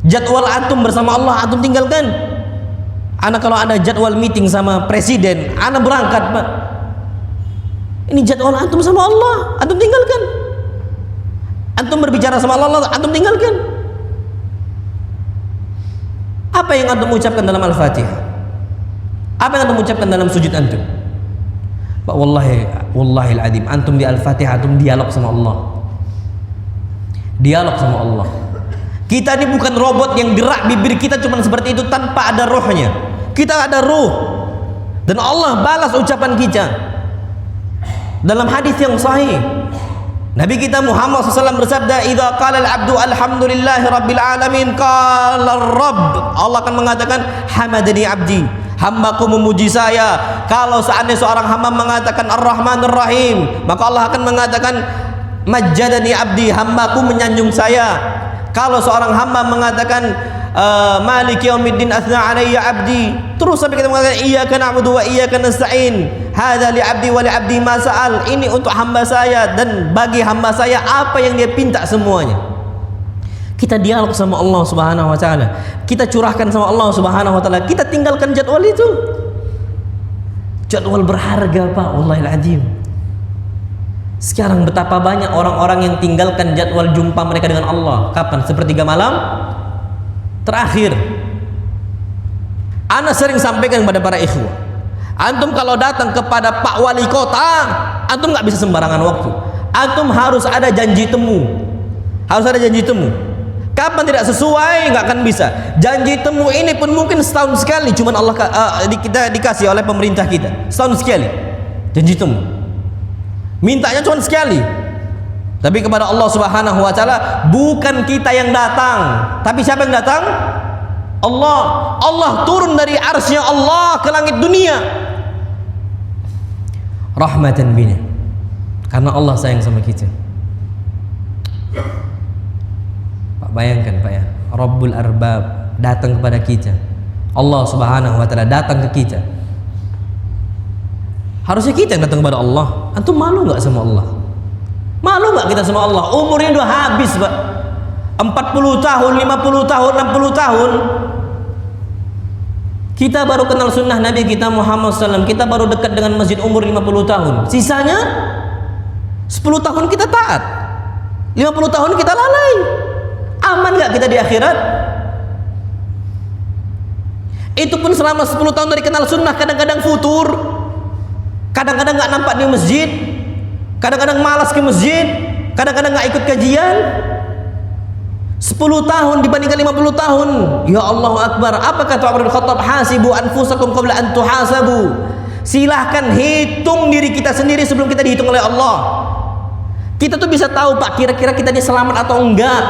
Jadwal antum bersama Allah antum tinggalkan. Anak kalau ada jadwal meeting sama presiden, anak berangkat, Pak. Ini jadwal antum sama Allah, antum tinggalkan. Antum berbicara sama Allah, antum tinggalkan. Apa yang antum ucapkan dalam Al-Fatihah? Apa yang antum ucapkan dalam sujud antum? Pak, wallahil adzim, antum di Al-Fatihah antum dialog sama Allah. Dialog sama Allah. Kita ini bukan robot yang gerak bibir kita cuma seperti itu tanpa ada rohnya. Kita ada ruh. Dan Allah balas ucapan kita. Dalam hadis yang sahih, Nabi kita Muhammad SAW bersabda, "Idza qala al-'abdu alhamdulillahi rabbil alamin, qala ar-rabb." Allah akan mengatakan, "Hamadani 'abdi." Hambaku memuji saya. Kalau seandainya seorang hamba mengatakan Ar-Rahmanir Rahim, maka Allah akan mengatakan, "Majjadani 'abdi." Hambaku menyanjung saya. Kalau seorang hamba mengatakan Maliki yaumiddin, athna alayya 'abdi. Terus sampai kita mengatakan iyyaka na'budu wa iyyaka nasta'in. Hadza li 'abdi wa li 'abdi ma sa'al. Ini untuk hamba saya dan bagi hamba saya apa yang dia pinta semuanya. Kita dialog sama Allah Subhanahu wa taala. Kita curahkan sama Allah Subhanahu wa taala. Kita tinggalkan jadwal itu. Jadwal berharga, Pak, wallahil adzim. Sekarang betapa banyak orang-orang yang tinggalkan jadwal jumpa mereka dengan Allah. Kapan? Sepertiga malam terakhir. Ana sering sampaikan kepada para ikhwah, antum kalau datang kepada Pak Wali Kota, antum nggak bisa sembarangan waktu. Antum harus ada janji temu. Harus ada janji temu. Kapan tidak sesuai nggak akan bisa. Janji temu ini pun mungkin setahun sekali, cuman Allah kita dikasih oleh pemerintah kita setahun sekali janji temu. Mintanya cuma sekali. Tapi kepada Allah Subhanahu wa taala bukan kita yang datang, tapi siapa yang datang? Allah. Allah turun dari arsy-Nya Allah ke langit dunia. Rahmatan bina. Karena Allah sayang sama kita. Pak, bayangkan, Pak, ya. Rabbul Arbab datang kepada kita. Allah Subhanahu wa taala datang ke kita. Harusnya kita yang datang kepada Allah. Antum malu nggak sama Allah? Malu nggak kita sama Allah? Umurnya udah habis, Pak. 40 tahun, 50 tahun, 60 tahun. Kita baru kenal sunnah Nabi kita Muhammad SAW. Kita baru dekat dengan masjid umur 50 tahun. Sisanya 10 tahun kita taat, 50 tahun kita lalai. Aman nggak kita di akhirat? Itu pun selama 10 tahun dari kenal sunnah, kadang-kadang futur, kadang-kadang nggak nampak di masjid, kadang-kadang malas ke masjid, kadang-kadang nggak ikut kajian. 10 tahun dibandingkan 50 tahun. Ya Allahu Akbar. Apa kata Umar bin Khattab? Hasibu anfusakum qabla an tuhasabu. Silahkan hitung diri kita sendiri sebelum kita dihitung oleh Allah. Kita tuh bisa tahu Pak, kira-kira kita ini selamat atau enggak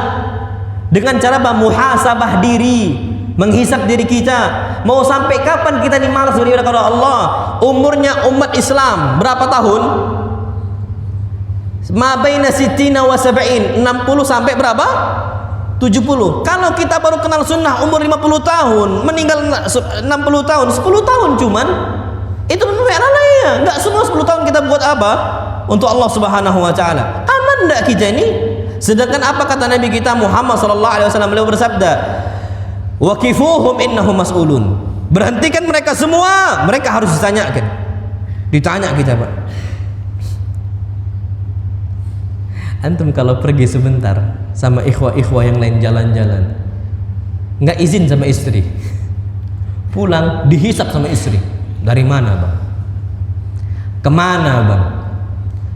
dengan cara muhasabah diri, menghisap diri kita. Mau sampai kapan kita ini malas beribadah kepada Allah? Umurnya umat Islam berapa tahun? Ma baina sittina wa sab'in, 60 sampai berapa? 70. Kalau kita baru kenal sunnah umur 50 tahun, meninggal 60 tahun, 10 tahun cuman. Itu benar ya. Enggak semua 10 tahun kita buat apa? Untuk Allah Subhanahu wa taala. Aman enggak kita ini? Sedangkan apa kata Nabi kita Muhammad sallallahu alaihi wasallam, beliau bersabda, "Waqifuhum innahum mas'ulun." Berhentikan mereka semua, mereka harus ditanyakan. Ditanya kita, Pak. Antum kalau pergi sebentar sama ikhwah-ikhwah yang lain jalan-jalan, nggak izin sama istri, pulang dihisap sama istri. Dari mana, Bang? Kemana, Bang?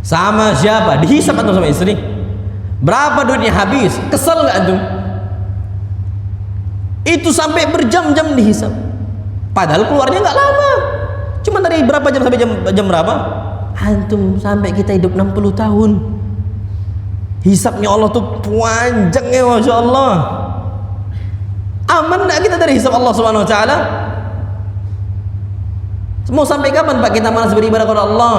Sama siapa? Dihisap antum sama istri. Berapa duitnya habis? Kesel nggak antum? Itu sampai berjam-jam dihisap. Padahal keluarnya nggak lama. Cuma dari berapa jam sampai jam berapa? Antum sampai kita hidup 60 tahun. Hisapnya Allah tuh panjang ya, Masya Allah. Aman nggak kita dari hisap Allah Subhanahu Wa Taala? Mau sampai kapan Pak kita malas beribadah kepada Allah?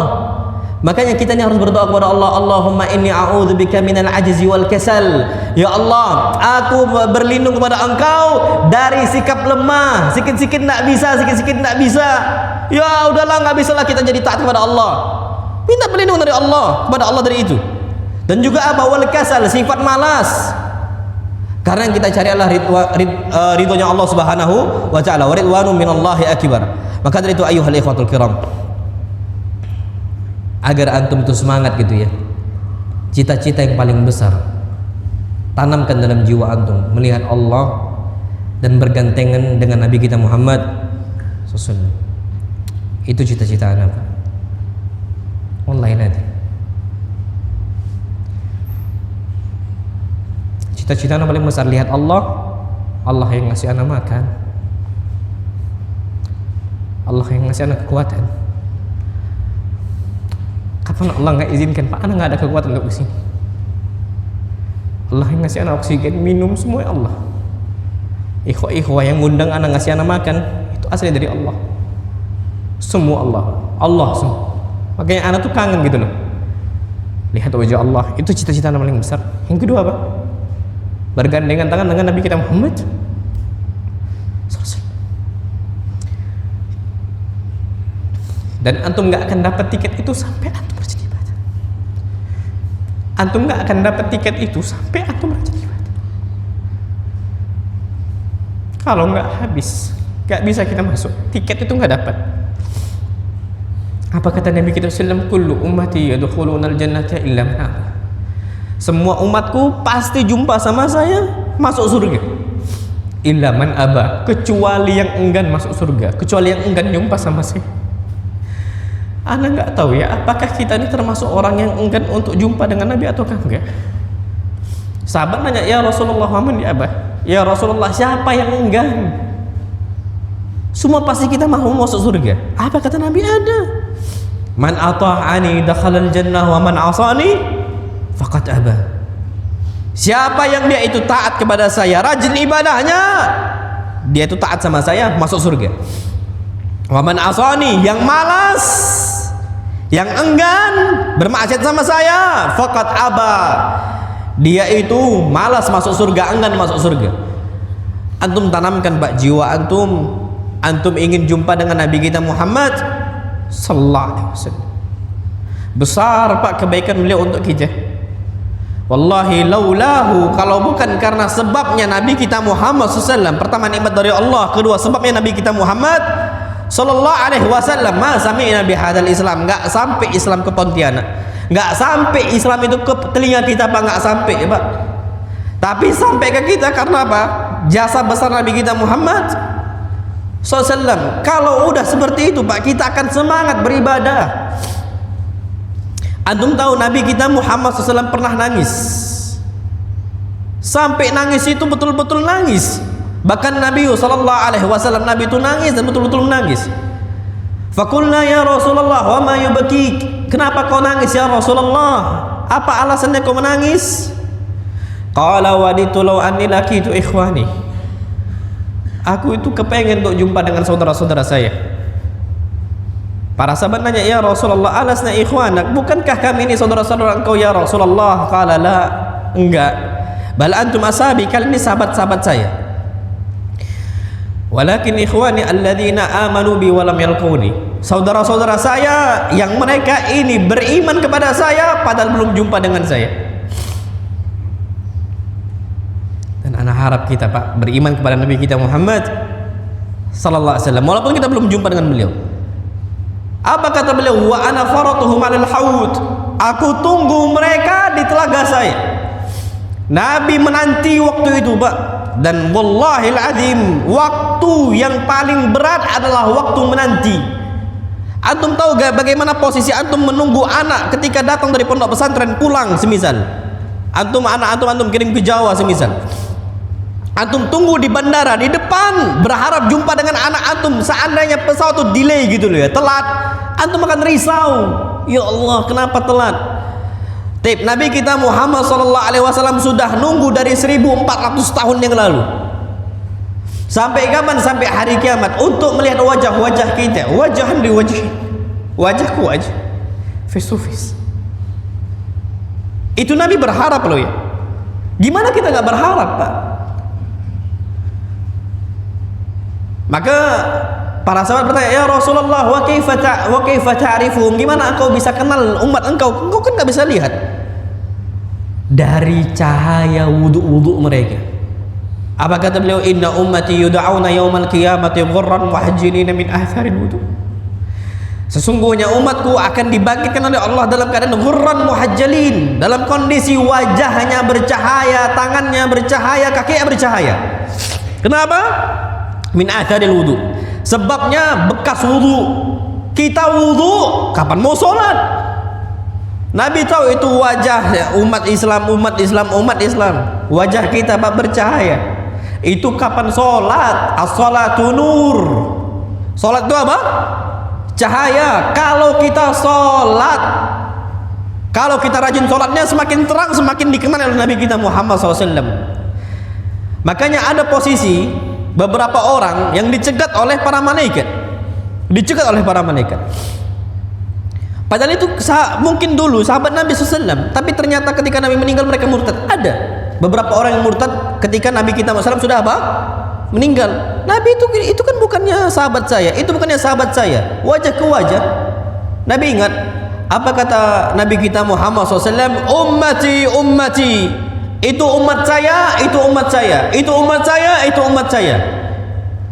Makanya kita ini harus berdoa kepada Allah. Allahumma inni a'udzubika minal ajzi wal kasal. Ya Allah, aku berlindung kepada Engkau dari sikap lemah, sikit-sikit enggak bisa, sikit-sikit enggak bisa. Ya udahlah, enggak bisalah kita jadi taat kepada Allah. Minta perlindungan dari Allah, kepada Allah dari itu. Dan juga apa? Wal kasal, sifat malas. Karena yang kita cari adalah ridhonya Allah Subhanahu wa taala. Wa ridwanu minallahi akbar. Maka dari itu ayyuhal ikhwatul kiram, agar antum itu semangat gitu ya, cita-cita yang paling besar tanamkan dalam jiwa antum, melihat Allah dan bergandengan dengan Nabi kita Muhammad SAW. Itu cita-cita anak. Online aja. Cita-cita anak paling besar lihat Allah, Allah yang ngasih anak makan, Allah yang ngasih anak kekuatan. Kapan Allah nggak izinkan Pak, anak nggak ada kekuatan untuk kesini. Allah yang ngasih anak oksigen, minum, semua Allah. Ikhwah yang ngundang anak, ngasih anak makan, itu asli dari Allah. Semua Allah, Allah semua. Makanya anak tuh kangen gitu loh, lihat wajah Allah. Itu cita-cita anak paling besar. Yang kedua apa? Bergandengan tangan dengan Nabi kita Muhammad SAW. Dan antum nggak akan dapat tiket itu sampai antum rajin ibadah. Antum nggak akan dapat tiket itu sampai antum rajin ibadah. Kalau nggak habis, nggak bisa kita masuk. Tiket itu nggak dapat. Apa kata Nabi kita SAW? Kullu ummati yadkhulunal jannata illa man aba. Semua umatku pasti jumpa sama saya masuk surga. Illa man aba, kecuali yang enggan masuk surga, kecuali yang enggan jumpa sama saya. Anda nggak tahu ya, apakah kita ini termasuk orang yang enggan untuk jumpa dengan Nabi ataukah enggak? Sahabat nanya, ya Rasulullah, man ya abah? Ya Rasulullah, siapa yang enggan? Semua pasti kita mau masuk surga. Apa kata Nabi? Ada. Man ata'ani dakhalal jannah wa man asani faqad aba. Siapa yang dia itu taat kepada saya, rajin ibadahnya, dia itu taat sama saya, masuk surga. Wa man asani, yang malas, yang enggan bermaksiat sama saya, faqad aba, dia itu malas masuk surga, enggan masuk surga. Antum tanamkan Pak jiwa antum, antum ingin jumpa dengan Nabi kita Muhammad sallallahu alaihi wasallam. Besar Pak kebaikan beliau untuk kita. Wallahi laulahu, kalau bukan karena sebabnya Nabi kita Muhammad SAW, pertama nikmat dari Allah, kedua sebabnya Nabi kita Muhammad sallallahu alaihi wasallam, ma sami'na bihadzal Islam, enggak sampai Islam ke Pontianak, enggak sampai Islam itu ke telinga kita Pak, enggak sampai Pak. Tapi sampai ke kita karena apa? Jasa besar Nabi kita Muhammad SAW. Kalau udah seperti itu Pak, kita akan semangat beribadah. Antum tahu Nabi kita Muhammad SAW pernah nangis, sampai nangis itu betul-betul nangis. Bahkan Nabi SAW Nabi itu nangis dan betul-betul menangis. Fakulna ya Rasulullah wa ma yubkik, kenapa kau nangis ya Rasulullah, apa alasannya kau menangis? Qala waditu law anni laqitu ikhwani, aku itu kepengen untuk jumpa dengan saudara-saudara saya. Para sahabat nanya, ya Rasulullah alasna ikhwanak, bukankah kami ini saudara-saudara engkau ya Rasulullah? Qala la, enggak, bal antum ashabi, kalian ini sahabat-sahabat saya. Walakin ikhwani alladzina amanu bi wa lam yalquni, saudara-saudara saya yang mereka ini beriman kepada saya padahal belum jumpa dengan saya. Dan anak harap kita Pak beriman kepada Nabi kita Muhammad sallallahu alaihi wasallam walaupun kita belum jumpa dengan beliau. Apa kata beliau? Wa ana faratuhum 'alal haud, aku tunggu mereka di telaga saya. Nabi menanti waktu itu Pak, dan wallahil azim waktu yang paling berat adalah waktu menanti. Antum tahu gak bagaimana posisi antum menunggu anak ketika datang dari pondok pesantren pulang, semisal anak antum kirim ke Jawa, semisal antum tunggu di bandara di depan berharap jumpa dengan anak antum, seandainya pesawat itu delay gitu loh ya, telat, antum akan risau, ya Allah kenapa telat. Tip Nabi kita Muhammad SAW sudah nunggu dari 1400 tahun yang lalu. Sampai kapan? Sampai hari kiamat, untuk melihat wajah-wajah kita, wajahan di wajah, wajahku wajah, face to face. Itu Nabi berharap loh ya. Gimana kita nggak berharap Pak? Maka para sahabat bertanya, ya Rasulullah wa kaifa ta'rifuhum, gimana engkau bisa kenal umat engkau? Engkau kan nggak bisa lihat. Dari cahaya wudu mereka. Apa kata beliau? Inna ummati yud'auna yaumal qiyamati ghurran muhajjilina min atharil wudu. Sesungguhnya umatku akan dibangkitkan oleh Allah dalam keadaan ghurran muhajjalin, dalam kondisi wajahnya bercahaya, tangannya bercahaya, kakinya bercahaya. Kenapa? Min atharil wudu. Sebabnya bekas wudu. Kita wudu kapan mau sholat? Nabi tahu itu wajah umat Islam. Wajah kita Pak bercahaya. Itu kapan sholat? As-sholatu nur. Sholat itu apa? Cahaya. Kalau kita sholat, kalau kita rajin sholatnya, semakin terang, semakin dikenal oleh Nabi kita Muhammad SAW. Makanya ada posisi beberapa orang yang dicegat oleh para malaikat, padahal itu mungkin dulu sahabat Nabi SAW, tapi ternyata ketika Nabi meninggal mereka murtad. Ada beberapa orang yang murtad ketika Nabi kita SAW sudah apa? Meninggal. Nabi itu kan bukannya sahabat saya, itu bukannya sahabat saya, wajah ke wajah. Nabi ingat apa kata Nabi kita Muhammad SAW? Ummati, itu umat saya, itu umat saya, itu umat saya, itu umat saya.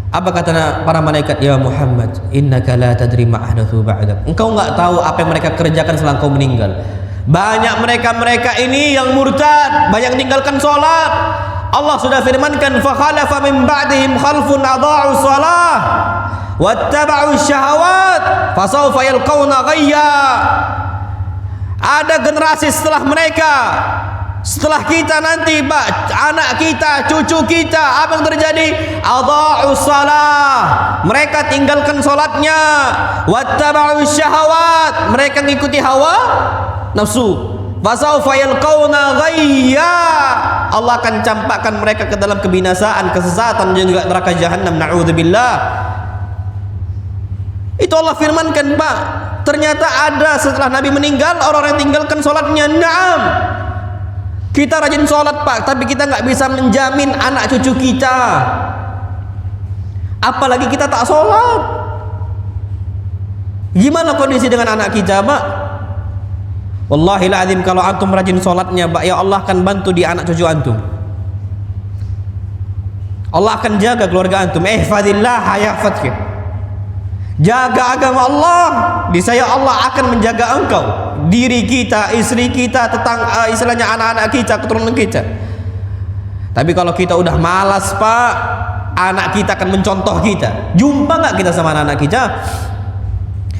Apa kata para malaikat? Ya Muhammad, innaka la tadri ma ahdatsu ba'dak. Engkau enggak tahu apa yang mereka kerjakan setelah engkau meninggal. Banyak mereka ini yang murtad, banyak tinggalkan salat. Allah sudah firmankan, fa khalafa min ba'dihim khalfun adha'u shalah wattaba'u syahawat fasawfa yalqawna ghayya. Ada generasi setelah mereka, setelah kita nanti Pak, anak kita, cucu kita, apa yang terjadi? Adha'u shalah, mereka tinggalkan salatnya. Wattaba'u syahawat, mereka mengikuti hawa nafsu. Fasawfa yalqawna ghayya, Allah akan campakkan mereka ke dalam kebinasaan, kesesatan, dan juga neraka jahanam. Na'udzubillah. Itu Allah firmankan Pak. Ternyata ada setelah Nabi meninggal orang-orang yang tinggalkan salatnya. Naam, kita rajin sholat Pak, tapi kita nggak bisa menjamin anak cucu kita. Apalagi kita tak sholat. Gimana kondisi dengan anak kita Pak? Wallahil azim, kalau antum rajin sholatnya Pak, ya Allah akan bantu di anak cucu antum. Allah akan jaga keluarga antum. Ihfadillah yahfadka. Jaga agama Allah, niscaya Allah akan menjaga engkau, diri kita, istri kita, istilahnya anak-anak kita, keturunan kita. Tapi kalau kita udah malas Pak, anak kita akan mencontoh kita. Jumpa nggak kita sama anak-anak kita?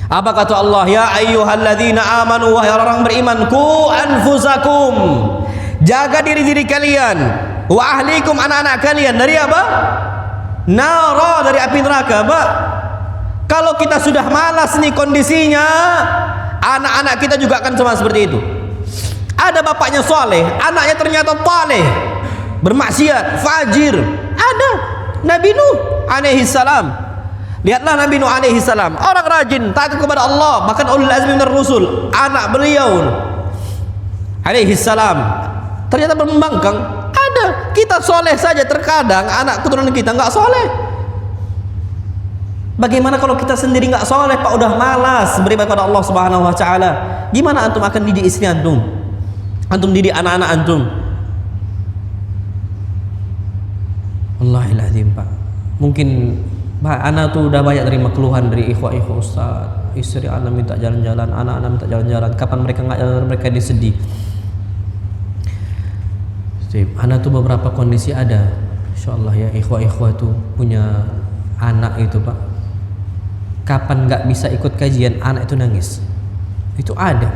Apa kata Allah? Ya ayyuhalladzina amanu, wahai orang beriman, ku anfusakum, jaga diri-diri kalian, wa ahlikum, anak-anak kalian, dari apa? Nara, dari api neraka, Pak. Kalau kita sudah malas nih kondisinya, anak-anak kita juga akan sama seperti itu. Ada bapaknya soleh, anaknya ternyata taleh, bermaksiat, fajir. Ada Nabi Nuh alaihi salam. Lihatlah Nabi Nuh alaihi salam, orang rajin, taat kepada Allah, bahkan ulul azmi minar rusul, anak beliau alaihi salam ternyata membangkang. Ada, kita soleh saja terkadang anak keturunan kita nggak soleh. Bagaimana kalau kita sendiri nggak soleh, Pak, udah malas beribadah kepada Allah Subhanahu wa taala? Gimana antum akan didik istri antum? Antum didik anak-anak antum? Wallahil azim, Pak. Mungkin Pak, anak tuh udah banyak terima keluhan dari ikhwah-ikhwah, Ustaz, istri anak minta jalan-jalan, anak-anak minta jalan-jalan, kapan mereka nggak jalan, mereka disedih. Anak tuh beberapa kondisi ada, insyaallah ya, ikhwah-ikhwah tuh punya anak itu, Pak, kapan nggak bisa ikut kajian, anak itu nangis. Itu ada.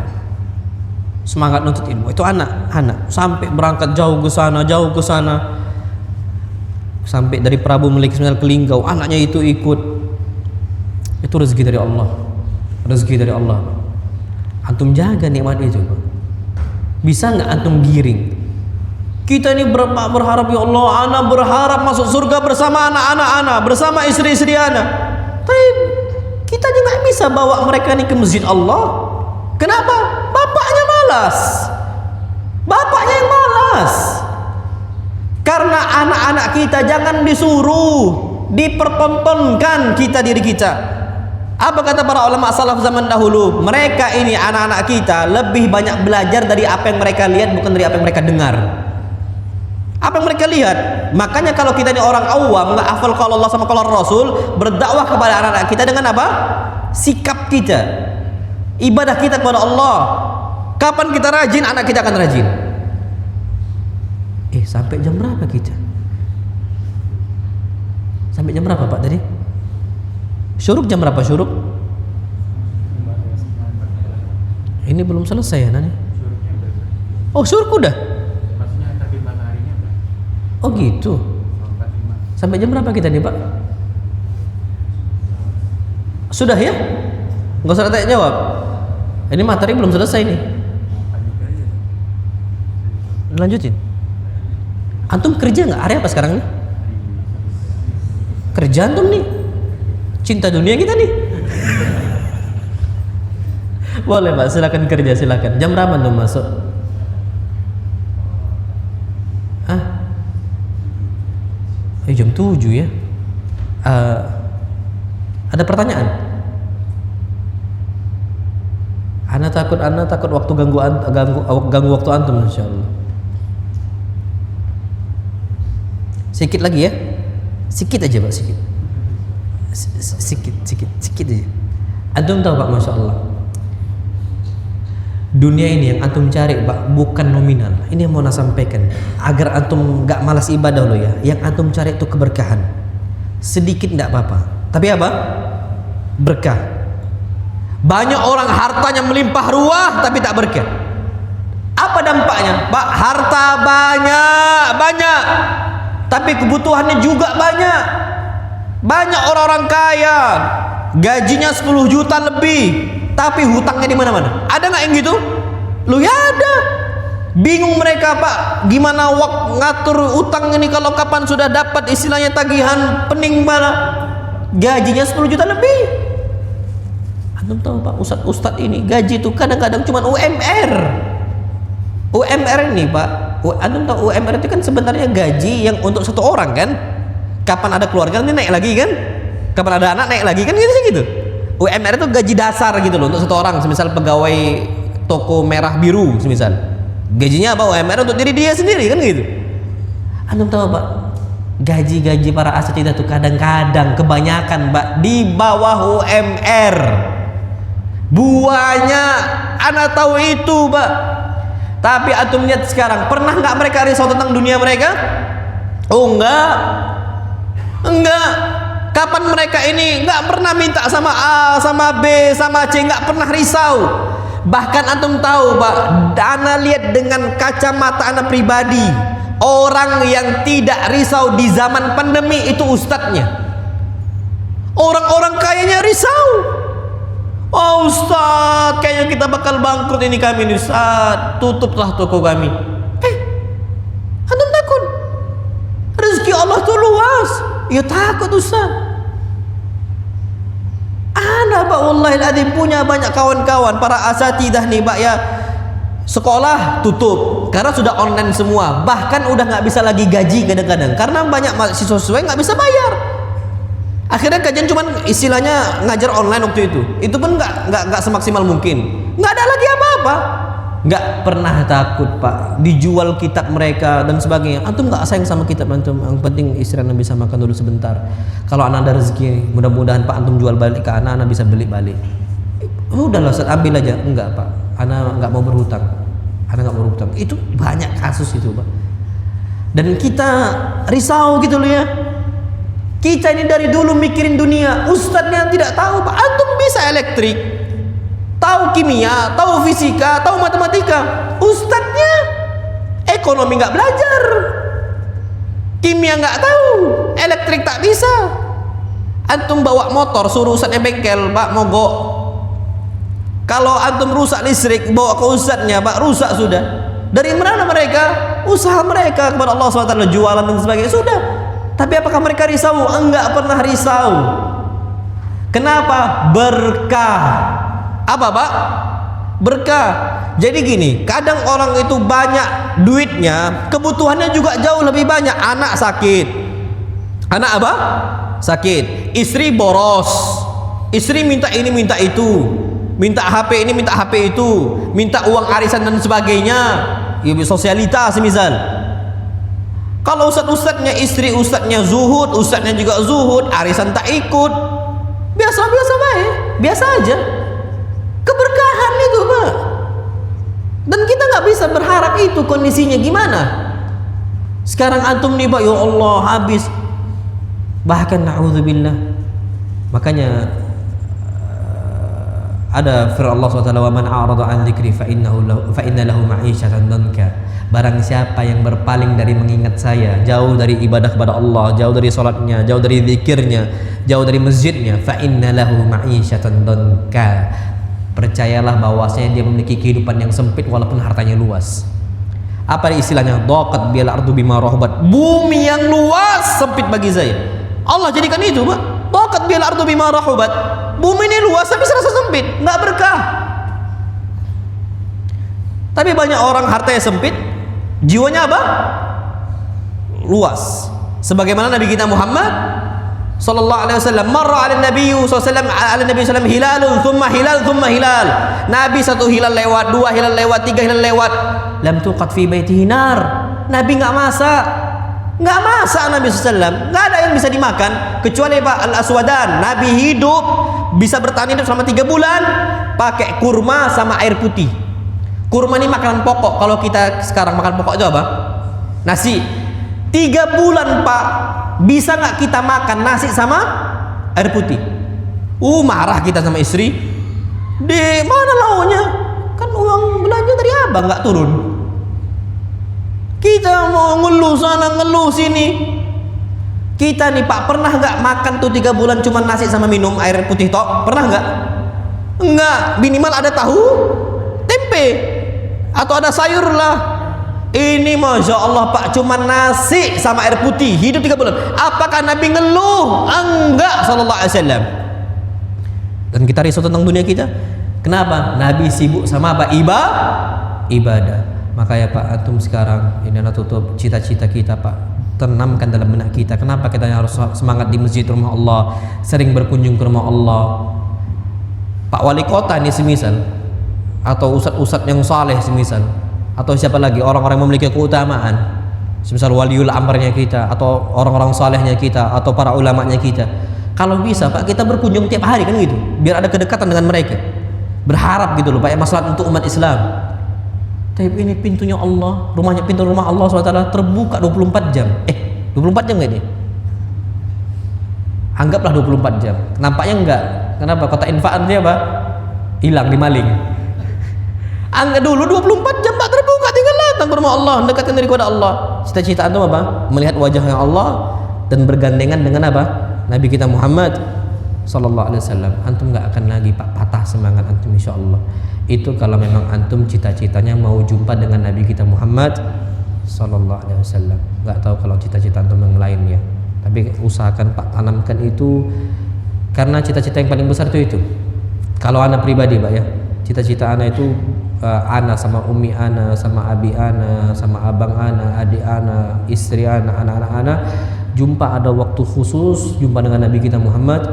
Semangat nuntut ilmu, itu anak sampai berangkat jauh ke sana, sampai dari Prabu Melik Sembilan ke Linggau, anaknya itu ikut. Itu rezeki dari Allah, rezeki dari Allah. Antum jaga nikmat itu, Pak. Bisa nggak antum giring? Kita ini berharap, ya Allah, anak berharap masuk surga bersama anak-anak, bersama istri-istri anak. Tapi kita juga nggak bisa bawa mereka ini ke masjid Allah. Kenapa? Bapaknya malas, bapaknya yang malas. Karena anak-anak kita jangan disuruh, dipertontonkan diri kita. Apa kata para ulama salaf zaman dahulu? Mereka ini, anak-anak kita, lebih banyak belajar dari apa yang mereka lihat, bukan dari apa yang mereka dengar. Apa yang mereka lihat. Makanya kalau kita ini orang awam, nggak hafal kalau Allah sama kalau Rasul, berdakwah kepada anak-anak kita dengan apa? Sikap kita, ibadah kita kepada Allah. Kapan kita rajin, anak kita akan rajin. Sampai jam berapa kita? Sampai jam berapa, Pak, tadi? Syuruk jam berapa syuruk? Ini belum selesai ya, Nani? Oh, syuruk udah? Oh gitu. Sampai jam berapa kita nih, Pak? Sudah ya? Nggak usah tanya jawab. Ini materi belum selesai nih. Lanjutin. Antum kerja nggak? Hari apa sekarang nih? Kerja antum nih? Cinta dunia kita nih? Boleh, Pak, silakan kerja, silakan. Jam berapa antum masuk? Jam 7 ya. Ada pertanyaan? Ana takut waktu ganggu waktu antum, insyaallah. Sikit lagi ya. Sikit aja, Pak, sikit. Sikit aja. Antum tahu, Pak, Masya Allah, dunia ini yang antum cari, Pak, bukan nominal. Ini yang mau saya sampaikan agar antum gak malas ibadah lo ya. Yang antum cari itu keberkahan. Sedikit gak apa-apa, tapi apa? Berkah. Banyak orang hartanya melimpah ruah tapi tak berkah. Apa dampaknya, Pak? Harta banyak, tapi kebutuhannya juga banyak. Banyak orang-orang kaya, gajinya 10 juta lebih, tapi hutangnya di mana-mana. Ada nggak yang gitu? Lu ya ada. Bingung mereka, Pak, gimana ngatur utang ini kalau kapan sudah dapat istilahnya tagihan pening mana? Gajinya 10 juta lebih. Antum tahu, Pak, ustadz ini gaji itu kadang-kadang cuma UMR. UMR ini, Pak, antum tahu UMR itu kan sebenarnya gaji yang untuk satu orang kan? Kapan ada keluarga nanti naik lagi kan? Kapan ada anak naik lagi kan, gitu. UMR itu gaji dasar gitu loh untuk satu orang, semisal pegawai toko merah biru semisal. Gajinya apa? UMR untuk diri dia sendiri kan gitu. Antum tahu, Pak, gaji-gaji para asatidz itu kadang-kadang kebanyakan, Pak, di bawah UMR. Buahnya anak tahu itu, Pak. Tapi antum lihat sekarang, pernah nggak mereka risau tentang dunia mereka? Oh enggak. Kapan mereka ini nggak pernah minta sama A, sama B, sama C, nggak pernah risau. Bahkan antum tahu, Pak, ana lihat dengan kacamata ana pribadi, orang yang tidak risau di zaman pandemi itu ustadznya. Orang-orang kayanya risau. Oh Ustaz, kayaknya kita bakal bangkrut ini kami nih Ustaz, tutuplah toko kami. Antum takut? Rezeki Allah tuh luas. Ya takut Ustaz. Ana Pak wallahi alazim punya banyak kawan-kawan para asatidah nih Pak ya. Sekolah tutup karena sudah online semua. Bahkan udah nggak bisa lagi gaji kadang-kadang karena banyak mahasiswa nggak bisa bayar. Akhirnya kajian cuman istilahnya ngajar online waktu itu. Itu pun nggak semaksimal mungkin. Nggak ada lagi apa-apa. Nggak pernah takut Pak. Dijual kitab mereka dan sebagainya. Antum nggak sayang sama kitab antum. Yang penting istri anda bisa makan dulu sebentar. Kalau anak ada rezeki, mudah-mudahan Pak antum jual balik ke anak bisa beli balik. Udahlah Ustaz, ambil aja. Enggak Pak. Anak nggak mau berhutang. Anak nggak mau berhutang. Itu banyak kasus itu Pak. Dan kita risau gitu loh ya. Kita ini dari dulu mikirin dunia. Ustadznya tidak tahu Pak. Antum bisa elektrik, tahu kimia, tahu fisika, tahu matematika. Ustadznya ekonomi nggak belajar, kimia nggak tahu, elektrik tak bisa. Antum bawa motor suruh ustadznya bengkel, Pak mogok. Kalau antum rusak listrik bawa ke ustadznya, Pak rusak sudah. Dari mana mereka? Usaha mereka kepada Allah SWT, jualan dan sebagainya sudah. Tapi apakah mereka risau? Enggak pernah risau. Kenapa? Berkah. Apa Pak? Berkah. Jadi gini, kadang orang itu banyak duitnya, kebutuhannya juga jauh lebih banyak. Anak sakit. Anak apa? Sakit. Istri boros. Istri minta ini minta itu. Minta HP ini minta HP itu. Minta uang arisan dan sebagainya. Ya sosialitas semisal. Kalau ustadz-ustadznya istri ustadznya zuhud, ustadznya juga zuhud, arisan tak ikut, biasa-biasa baik, biasa aja. Keberkahan itu Pak. Dan kita nggak bisa berharap itu kondisinya gimana. Sekarang antum nih Pak, ya Allah habis. Bahkan na'udzubillah. Makanya ada firman Allah SWT, wa man a'rada an dzikri fa inna lahu ma'isyatan danka. Barang siapa yang berpaling dari mengingat saya, jauh dari ibadah kepada Allah, jauh dari salatnya, jauh dari zikirnya, jauh dari masjidnya, fa inna lahu ma'isyatan danka. Percayalah bahwasanya dia memiliki kehidupan yang sempit walaupun hartanya luas. Apa istilahnya? Daqat bil ardu bima rahabat. Bumi yang luas sempit bagi saya. Allah jadikan itu, Pak. Daqat bil ardu bima rahabat. Bumi ini luas tapi serasa sempit, enggak berkah. Tapi banyak orang hartanya sempit, jiwanya apa? Luas. Sebagaimana Nabi kita Muhammad sallallahu alaihi wasallam, marra 'ala Nabi sallallahu alaihi wasallam hilalun thumma hilal thumma hilal. Nabi satu hilal lewat, dua hilal lewat, tiga hilal lewat. Lam tuqat fi baitihi nar. Nabi enggak masak. Enggak masak Nabi SAW. Enggak ada yang bisa dimakan kecuali Pak al-aswadan. Nabi hidup bisa bertahan hidup selama 3 bulan pakai kurma sama air putih. Kurma ini makanan pokok. Kalau kita sekarang makan pokok itu apa? Nasi. 3 bulan Pak, bisa nggak kita makan nasi sama air putih? Marah kita sama istri. Di mana lauknya? Kan uang belanja dari abang nggak turun. Kita mau ngeluh sana ngeluh sini. Kita nih Pak pernah nggak makan tuh 3 bulan cuma nasi sama minum air putih tok? Pernah nggak? Enggak. Minimal ada tahu, tempe, atau ada sayur lah. Ini Masya Allah Pak cuma nasi sama air putih hidup 3 bulan. Apakah Nabi ngeluh? Enggak sallallahu alaihi wasallam. Dan kita risau tentang dunia kita. Kenapa? Nabi sibuk sama apa? Ibadah. Maka ya Pak antum sekarang ini adalah tutup cita-cita kita Pak. Tanamkan dalam benak kita. Kenapa kita harus semangat di masjid rumah Allah, sering berkunjung ke rumah Allah. Pak wali kota ini semisal, atau ustadz-ustadz yang saleh semisal, atau siapa lagi orang-orang yang memiliki keutamaan semisal waliul amrnya kita, atau orang-orang salehnya kita, atau para ulamanya kita. Kalau bisa Pak kita berkunjung tiap hari kan gitu, biar ada kedekatan dengan mereka. Berharap gitu loh Pak ya, maslahat untuk umat Islam. Tapi ini pintunya Allah, pintu rumah Allah SWT terbuka 24 jam. 24 jam nggak ini? Anggaplah 24 jam. Nampaknya enggak. Kenapa? Kota infak dia apa? Hilang, dimaling. Anggap dulu 24 jam tak terbuka, tinggal datang ke rumah Allah, dekatkan diri kepada Allah. Cita-cita antum apa? Melihat wajahnya Allah dan bergandengan dengan apa? Nabi kita Muhammad sallallahu alaihi wasallam. Antum enggak akan lagi patah semangat antum insyaallah. Itu kalau memang antum cita-citanya mau jumpa dengan Nabi kita Muhammad sallallahu alaihi wasallam. Enggak tahu kalau cita-cita antum yang lain ya. Tapi usahakan Pak tanamkan itu, karena cita-cita yang paling besar itu. Kalau anak pribadi Pak ya, cita-cita anak itu ana sama umi ana, sama abi ana, sama abang ana, adik ana, istri ana, anak-anak ana, jumpa ada waktu khusus, jumpa dengan Nabi kita Muhammad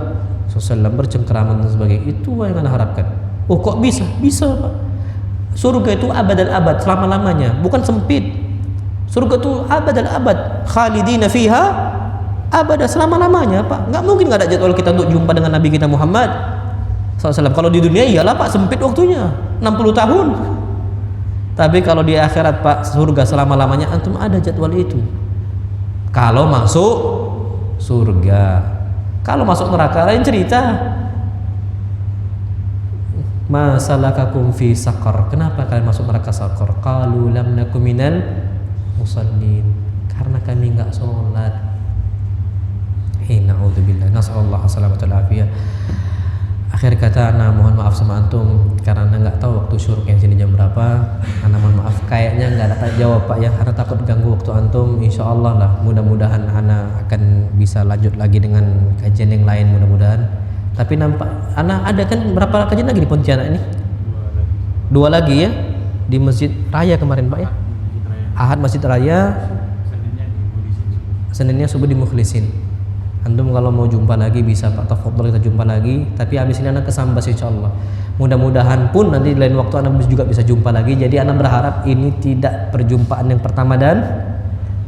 SAW, bercengkerama dan sebagainya. Itu yang anak harapkan. Oh kok bisa? Bisa Pak. Surga itu abad dan abad, selama-lamanya, bukan sempit. Surga itu abad dan abad, khalidina fiha abada, selama-lamanya Pak. Nggak mungkin nggak ada jadwal kita untuk jumpa dengan Nabi kita Muhammad SAW. Kalau di dunia iyalah Pak, sempit waktunya 60 tahun. Tapi kalau di akhirat Pak, surga selama-lamanya, antum ada jadwal itu. Kalau masuk surga. Kalau masuk neraka lain cerita. Ma salakakum fi saqar? Kenapa kalian masuk neraka saqar? Qalu lam nakum minal musallin. Karena kami enggak sholat. Na'udzubillah, nasallallahu alaihi wasallam. Akhir kata, ana mohon maaf sama antum karena ana nggak tahu waktu syuruk yang sini jam berapa. Ana mohon maaf, kayaknya nggak dapat jawab Pak ya, karena takut ganggu waktu antum. Insyaallah lah, mudah-mudahan ana akan bisa lanjut lagi dengan kajian yang lain mudah-mudahan. Tapi nampak ana ada kan berapa kajian lagi di Pontianak ini? Dua lagi ya, di Masjid Raya kemarin Pak ya. Ahad Masjid Raya, Seninnya subuh di Mukhlisin. Antum kalau mau jumpa lagi bisa Pak, tafadhol kita jumpa lagi. Tapi habis ini anak kesambas insyaallah. Mudah-mudahan pun nanti lain waktu anak juga bisa jumpa lagi. Jadi anak berharap ini tidak perjumpaan yang pertama dan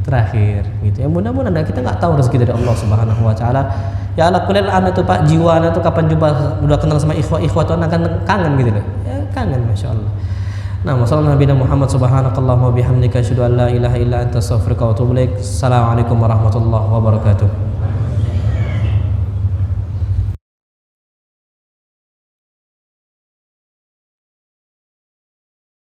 terakhir gitu ya. Mudah-mudahan kita nggak tahu rezeki dari Allah Subhanahu wa taala. Ya Allah, kuliah anak tuh Pak, jiwa anak tuh kapan jumpa, udah kenal sama ikhwah tuh anak kan kangen gitu loh. Ya kangen masyaallah. Nah, wasallallahu Nabi Muhammad subhanakallahumma bihamdika asyhadu an la ilaha illa anta astaghfiruka wa atubu ilaik. Assalamualaikum warahmatullahi wabarakatuh.